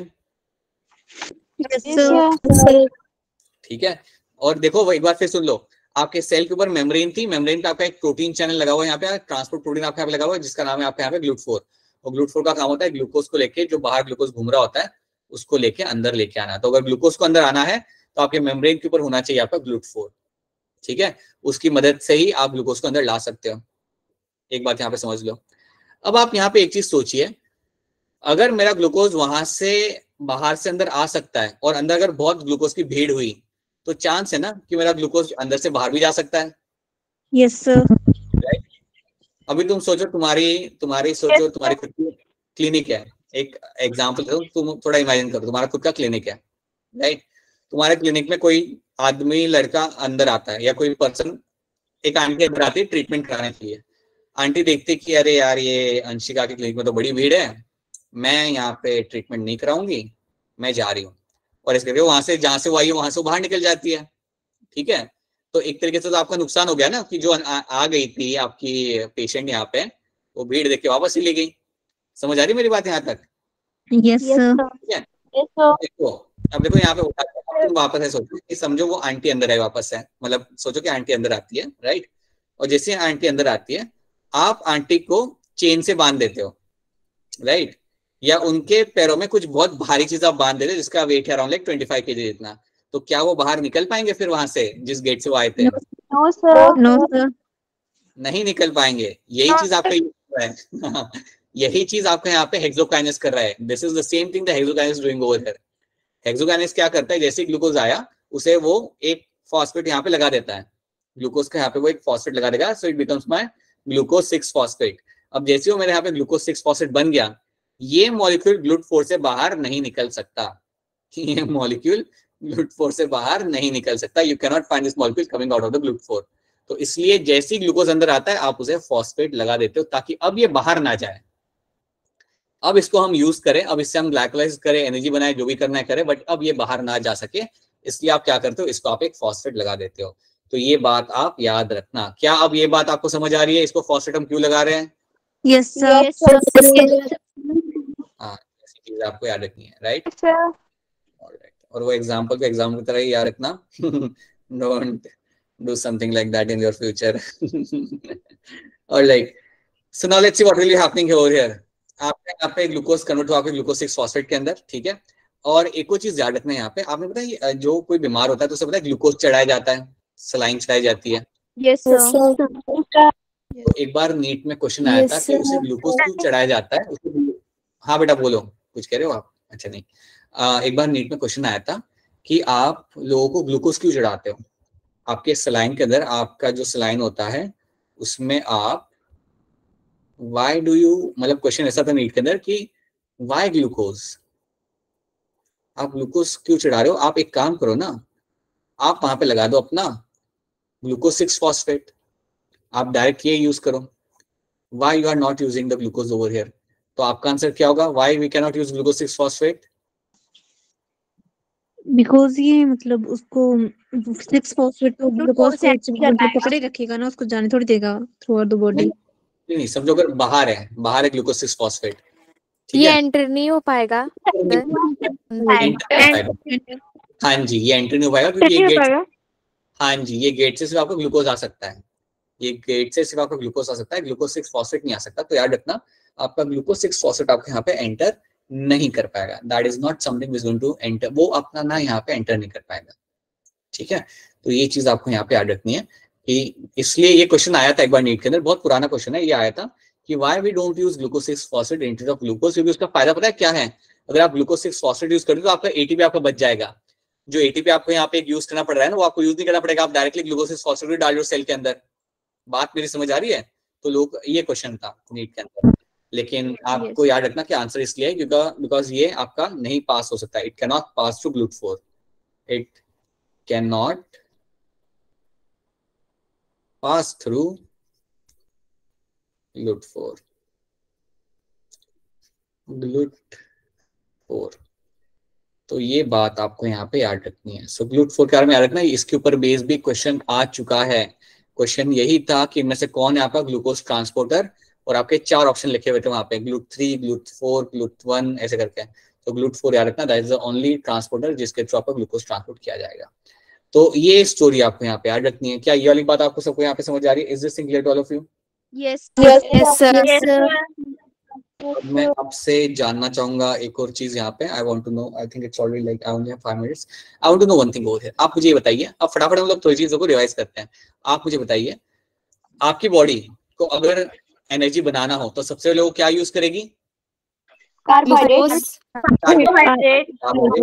ठीक है। और देखो वो एक बार फिर सुन लो, आपके सेल के ऊपर मेम्ब्रेन थी, मेम्ब्रेन पे आपका एक प्रोटीन चैनल लगा हुआ है, यहाँ पे ट्रांसपोर्ट प्रोटीन आपके यहाँ पे लगा हुआ है, जिसका नाम है आपके यहाँ पे GLUT4। और GLUT4 का काम होता है ग्लूकोज को लेके, जो बाहर ग्लूकोज घूम रहा होता है उसको लेके अंदर लेके आना। तो अगर ग्लूकोज को अंदर आना है तो आपके मेम्ब्रेन के ऊपर होना चाहिए आपका GLUT4। ठीक है, उसकी मदद से ही आप ग्लूकोज को अंदर ला सकते हो। एक बात यहाँ पे समझ लो। अब आप यहाँ पे एक चीज सोचिए, अगर मेरा ग्लूकोज वहां से बाहर से अंदर आ सकता है और अंदर अगर बहुत ग्लूकोज की भीड़ हुई तो चांस है ना कि मेरा ग्लूकोज अंदर से बाहर भी जा सकता है। Yes sir. अभी तुम सोचो, तुम्हारी सोचो, तुम्हारी खुद की क्लिनिक है। एक एग्जांपल दो, तुम थोड़ा इमेजिन करो, तुम्हारा खुद का क्लिनिक है, राइट। तुम्हारे क्लिनिक में कोई आदमी लड़का अंदर आता है या कोई पर्सन, एक आंटी अंदर आती है ट्रीटमेंट कराने के लिए। आंटी देखती कि अरे यार ये अंशिका की क्लिनिक में तो बड़ी भीड़ है, मैं यहाँ पे ट्रीटमेंट नहीं कराऊंगी, मैं जा रही हूँ। और इस करके वहां से, जहां से वो आई है वहां से वो बाहर निकल जाती है। ठीक है, तो एक तरीके से तो आपका नुकसान हो गया ना, कि जो आ गई थी आपकी पेशेंट यहाँ पे, वो भीड़ देख के वापस चली गई। समझ आ रही मेरी बात यहाँ तक? Yes sir. ठीक है, देखो अब देखो यहाँ पे तुम वापस है, सोचो कि समझो वो आंटी अंदर आई वापस है, मतलब सोचो कि आंटी अंदर आती है, राइट। और जैसे आंटी अंदर आती है, आप आंटी को चेन से बांध देते हो, राइट, या उनके पैरों में कुछ बहुत भारी चीज आप बांध देते हो जिसका वेट है अराउंड लाइक 25 kg जितना। तो क्या वो बाहर निकल पाएंगे फिर वहां से, जिस गेट से वो आए थे? No sir. No sir. नहीं निकल पाएंगे। यही चीज आपका है यही चीज आपका यहाँ पे हेक्सोकाइनेस कर रहा है। This is the same thing the hexokinase doing over here. Hexokinase क्या करता है, जैसे ग्लूकोज आया उसे वो एक फॉस्फेट यहाँ पे लगा देता है, ग्लूकोज का यहाँ पे वो एक फॉस्फेट लगा देगा, so it becomes my glucose 6 phosphate. अब जैसे वो मेरे यहाँ पे ग्लूकोज 6 फॉस्फेट बन गया, ये मॉलिक्यूल GLUT4 से बाहर नहीं निकल सकता। ये मॉलिक्यूल GLUT4 से बाहर नहीं निकल सकता। You can not find this molecule coming out of the GLUT4। तो इसलिए जैसे ही ग्लूकोज अंदर आता है आप उसे फॉस्फेट लगा देते हो ताकि अब ये बाहर ना जाए। अब इसको हम यूज करें, अब इससे हम ग्लाइकोलाइज करें, एनर्जी बनाए, जो भी करना है करें, बट अब ये बाहर ना जा सके, इसलिए आप क्या करते हो, इसको आप एक फॉस्फेट लगा देते हो। तो ये बात आप याद रखना। क्या अब ये बात आपको समझ आ रही है, इसको फॉस्फेट हम क्यों लगा रहे हैं? Yes sir. हाँ, ऐसी चीज आपको याद रखनी है, राइट। और वो एग्जाम्पल को एग्जाम्पल की तरह ही याद रखना। Don't do something like that in your future. और like, so now let's see what will be happening over here. आपने यहाँ पे ग्लूकोज कन्वर्ट हुआ ग्लूकोज 6 फॉस्फेट के अंदर, ठीक है। और एक और चीज याद रखना है यहाँ पे, आपने पता है जो कोई बीमार होता है तो उसे पता है ग्लूकोज चढ़ाया जाता है, सलाइन चढ़ाई जाती है। Yes sir. तो एक बार नीट में क्वेश्चन आया था कि उसे ग्लूकोज क्यों चढ़ाया जाता है। हाँ बेटा बोलो, कुछ कह रहे हो आप? अच्छा नहीं, एक बार नीट में क्वेश्चन आया था कि आप लोगों को ग्लूकोज क्यों चढ़ाते हो। आपके सलाइन के अंदर, आपका जो सलाइन होता है उसमें आप वाई डू यू, मतलब क्वेश्चन ऐसा था नीट के अंदर कि वाई ग्लूकोज, आप ग्लूकोज क्यों चढ़ा रहे हो। आप एक काम करो ना, आप वहां पे लगा दो अपना ग्लूकोज 6 फॉस्फेट, आप डायरेक्ट ये यूज करो। Why you are not using the glucose over here. तो आपका आंसर क्या होगा, why we can not use glucose 6 phosphate? Because ये मतलब उसको 6 फॉस्फेट तो ग्लूकोज से मतलब पकड़े रखेगा ना, उसको जाने थोड़ी देगा थ्रू आउट द बॉडी। नहीं समझो, अगर बाहर है ग्लूकोज 6 फॉस्फेट, ठीक ये है, एंटर नहीं हो पाएगा। हाँ जी, ये एंट्री नहीं हो पाएगा क्योंकि ये गेट, हाँ जी, ये गेट से सिर्फ आपको ग्लूकोज आ सकता है, ये गेट से सिर्फ आपका ग्लूकोज आ सकता है, ग्लूकोज 6 फॉस्फेट नहीं आ सकता। तो याद रखना, आपका ग्लूकोज 6 फॉस्फेट आपके यहाँ पे एंटर नहीं कर पाएगा। That is not something which going to enter, वो अपना ना यहाँ पे एंटर नहीं कर पाएगा, ठीक है। तो ये चीज आपको यहाँ पे याद रखनी है कि इसलिए ये क्वेश्चन आया था एक बार नीट के अंदर, बहुत पुराना क्वेश्चन है, ये आया था कि why we don't use glucose 6 phosphate instead of glucose. क्योंकि उसका फायदा पता है क्या है, अगर आप ग्लूकोज 6 फॉस्फेट यूज करेंगे तो आपका एटीपी आपका बच जाएगा। जो एटीपी आपको यहाँ पे यूज करना पड़ रहा है ना, वो आपको यूज नहीं करना पड़ेगा, आप डायरेक्टली ग्लूकोज 6 फॉस्फेट डाल दो सेल के अंदर। बात मेरी समझ आ रही है? तो लोग, ये क्वेश्चन था नीट के अंदर, लेकिन आपको याद रखना कि आंसर इसलिए है क्योंकि बिकॉज ये आपका नहीं पास हो सकता, it can not pass through GLUT4, it can not pass through GLUT4. तो ये बात आपको यहाँ पे याद रखनी है। सो GLUT4 के बारे में याद रखना, इसके ऊपर बेस भी क्वेश्चन आ चुका है। क्वेश्चन यही था कि इनमें से कौन है आपका ग्लूकोज ट्रांसपोर्टर, और आपके 4 ऑप्शन लिखे हुए थे वहां पे, GLUT3, GLUT4, GLUT1 ऐसे करके। तो GLUT4 याद रखना, that is the only transporter जिसके थ्रू आपका ग्लूकोज ट्रांसपोर्ट किया जाएगा। तो ये स्टोरी आपको यहाँ पे याद रखनी है। क्या ये वाली बात आपको सबको यहाँ पे समझ आ रही है? Is this clear to all of you? Yes sir. मैं आपसे जानना चाहूंगा एक और चीज यहाँ पे। I want to know, I think it's already like I only have 5 minutes. I want to know one thing over here. आप मुझे ये बताइए, अब फटाफट हम लोग थोड़ी चीजों को रिवाइज करते हैं। आप मुझे बताइए, आपकी बॉडी को अगर एनर्जी बनाना हो तो सबसे पहले वो क्या यूज करेगी? कार्बोहाइड्रेट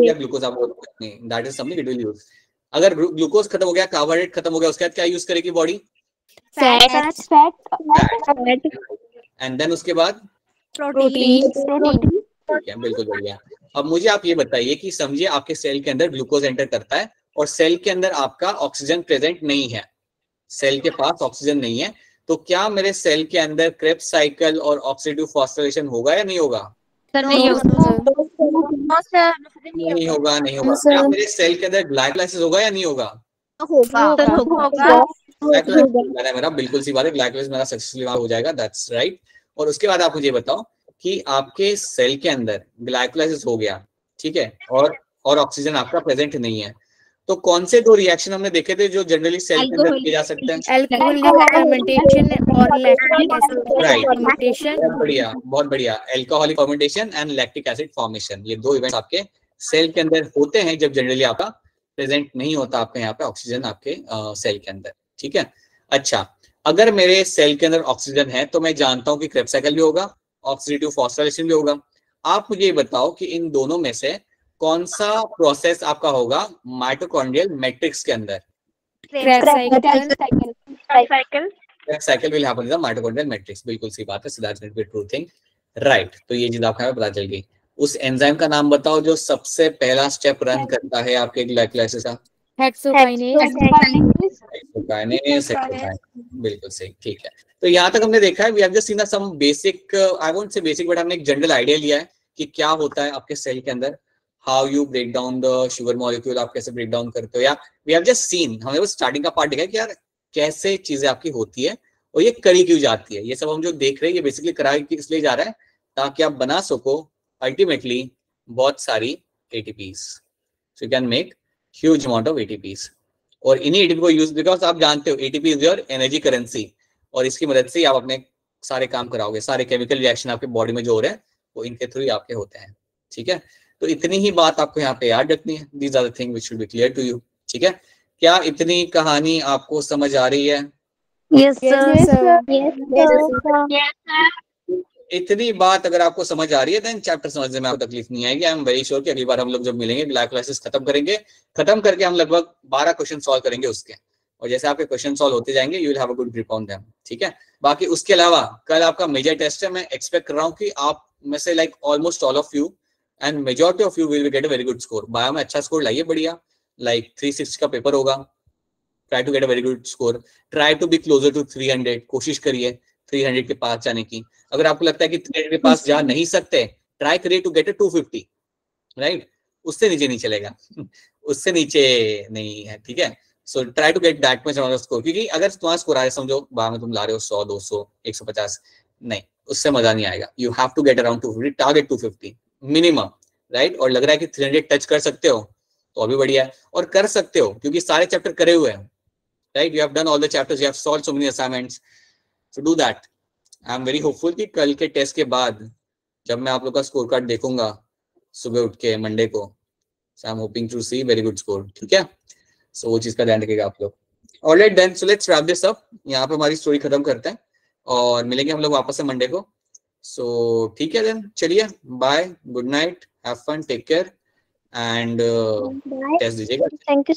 या ग्लूकोज। आप बोल सकते हैं that is something it will use. अगर ग्लूकोज खत्म हो गया, कार्बोहाइड्रेट खत्म हो गया, उसके बाद क्या यूज करेगी बॉडी? फैट एंड देन उसके बाद प्रोटीन। ठीक है, बिल्कुल बढ़िया। अब मुझे आप ये बताइए कि समझिए आपके सेल के अंदर ग्लूकोज एंटर करता है और सेल के अंदर आपका ऑक्सीजन प्रेजेंट नहीं है, सेल के पास ऑक्सीजन नहीं है, तो क्या मेरे सेल के अंदर क्रेब्स साइकिल और ऑक्सीडेटिव फॉस्फोरिलेशन होगा या नहीं होगा? नहीं होगा। नहीं होगा, नहीं होगा। क्या मेरे सेल के अंदर ग्लाइकोलाइसिस होगा या नहीं होगा? मेरा बिल्कुल सी बात है, ग्लाइकोलाइसिस मेरा सक्सेसफुली हो जाएगा, दैट्स राइट। और उसके बाद आप मुझे बताओ कि आपके सेल के अंदर ग्लाइकोलाइसिस हो गया, ठीक है, और ऑक्सीजन आपका प्रेजेंट नहीं है, तो कौन से 2 रिएक्शन हमने देखे थे जो जनरली सेल के अंदर किए जा सकते हैं? अल्कोहलिक फर्मेंटेशन और लैक्टिक एसिड राइट, फर्मेंटेशन। बहुत बढ़िया, बहुत बढ़िया। Alcoholic fermentation and lactic acid formation, ये 2 इवेंट्स आपके सेल के अंदर होते हैं जब जनरली आपका प्रेजेंट नहीं होता आपके यहाँ पे ऑक्सीजन आपके सेल के अंदर, ठीक है। अच्छा, अगर मेरे सेल के अंदर ऑक्सीजन है तो मैं जानता हूँ कि क्रेब्स साइकिल भी होगा, ऑक्सीडेटिव फॉस्फोरिलेशन भी होगा। आप मुझे ये बताओ कि इन दोनों में से कौन सा प्रोसेस आपका होगा माइटोकॉन्ड्रियल मैट्रिक्स के अंदर? Krebs cycle will happen in the mitochondrial matrix. बिल्कुल सही बात है, so that's be true thing, right. तो ये चीज आपको यहाँ पे पता चल गई। उस एंजाइम का नाम बताओ जो सबसे पहला स्टेप रन करता है आपके ग्लाइकोलाइसिस का? हेक्सोकाइनेज। बिल्कुल सही, ठीक है। तो यहाँ तक हमने देखा है, we have just seen some basic, I won't say basic, but हमने एक जनरल आइडिया लिया है कि क्या होता है आपके सेल के अंदर, how you break down the sugar molecule, आप कैसे ब्रेक डाउन करते हो, या वी हैव जस्ट सीन, हमने बस स्टार्टिंग का पार्ट देखा है कि यार कैसे चीजें आपकी होती है और ये करी क्यों जाती है। ये सब हम जो देख रहे हैं ये बेसिकली कराई इसलिए जा रहा है ताकि आप बना सको अल्टीमेटली बहुत सारी ATPs, so you can make huge amount of ATPs। और इन्हीं ATP को यूज, बिकॉज आप जानते हो ATP is your energy currency, और इसकी मदद से आप अपने सारे काम कराओगे, सारे केमिकल रिएक्शन आपके बॉडी में जो हो रहे हैं वो इनके थ्रू ही आपके होते हैं, ठीक है। तो इतनी ही बात आपको यहाँ पे याद रखनी है, these are the thing which should be clear to you, ठीक है। क्या इतनी कहानी आपको समझ आ रही है? Yes sir. इतनी बात अगर आपको समझ आ रही है देन चैप्टर समझने में आपको तकलीफ नहीं आएगी। आई एम वेरी श्योर कि अगली बार हम लोग जब मिलेंगे ग्लाइकोलाइसिस खत्म करेंगे, खत्म करके हम लगभग 12 क्वेश्चन सॉल्व करेंगे उसके, और जैसे आपके क्वेश्चन सॉल्व होते जाएंगे you will have a good grip on them, ठीक है। बाकी उसके अलावा कल आपका मेजर टेस्ट है, मैं एक्सपेक्ट कर रहा हूँ कि आप में से like almost all of you and majority of you will get a very good score. Bio में अच्छा स्कोर लाइए, बढ़िया, लाइक 360 का पेपर होगा, try to get a very good score, try to be closer to 300, कोशिश करिए 300 के पास जाने की। अगर आपको लगता है कि 300 के पास जा नहीं सकते, ट्राई करिए टू गेट अ 250, राइट, उससे नीचे नहीं चलेगा उससे नीचे नहीं है, ठीक है। So try to get that much amount of score, क्योंकि अगर तुम्हारा स्कोर आया, समझो बाद में तुम ला रहे हो 100, 200, 150, नहीं, उससे मजा नहीं आएगा। You have to get around 250, target 250 minimum, right. और लग रहा है कि 300 टच कर सकते हो तो अभी बढ़िया है, और कर सकते हो क्योंकि सारे चैप्टर करे हुए हैं, right. You have done all the chapters, you have solved so many assignments, so do that. I am very hopeful कि कल के टेस्ट के बाद जब मैं आप लोग का स्कोर कार्ड देखूंगा सुबह उठ के मंडे को, so I am hoping to see very good score, ठीक है। सो वो चीज का ध्यान रखिएगा आप लोग। Alright then, so let's wrap this up, यहाँ पे हमारी स्टोरी खत्म करते हैं और मिलेंगे हम लोग वापस से मंडे को। सो ठीक है देन, चलिए bye, good night, have fun, take care and test दीजिएगा। Thank you.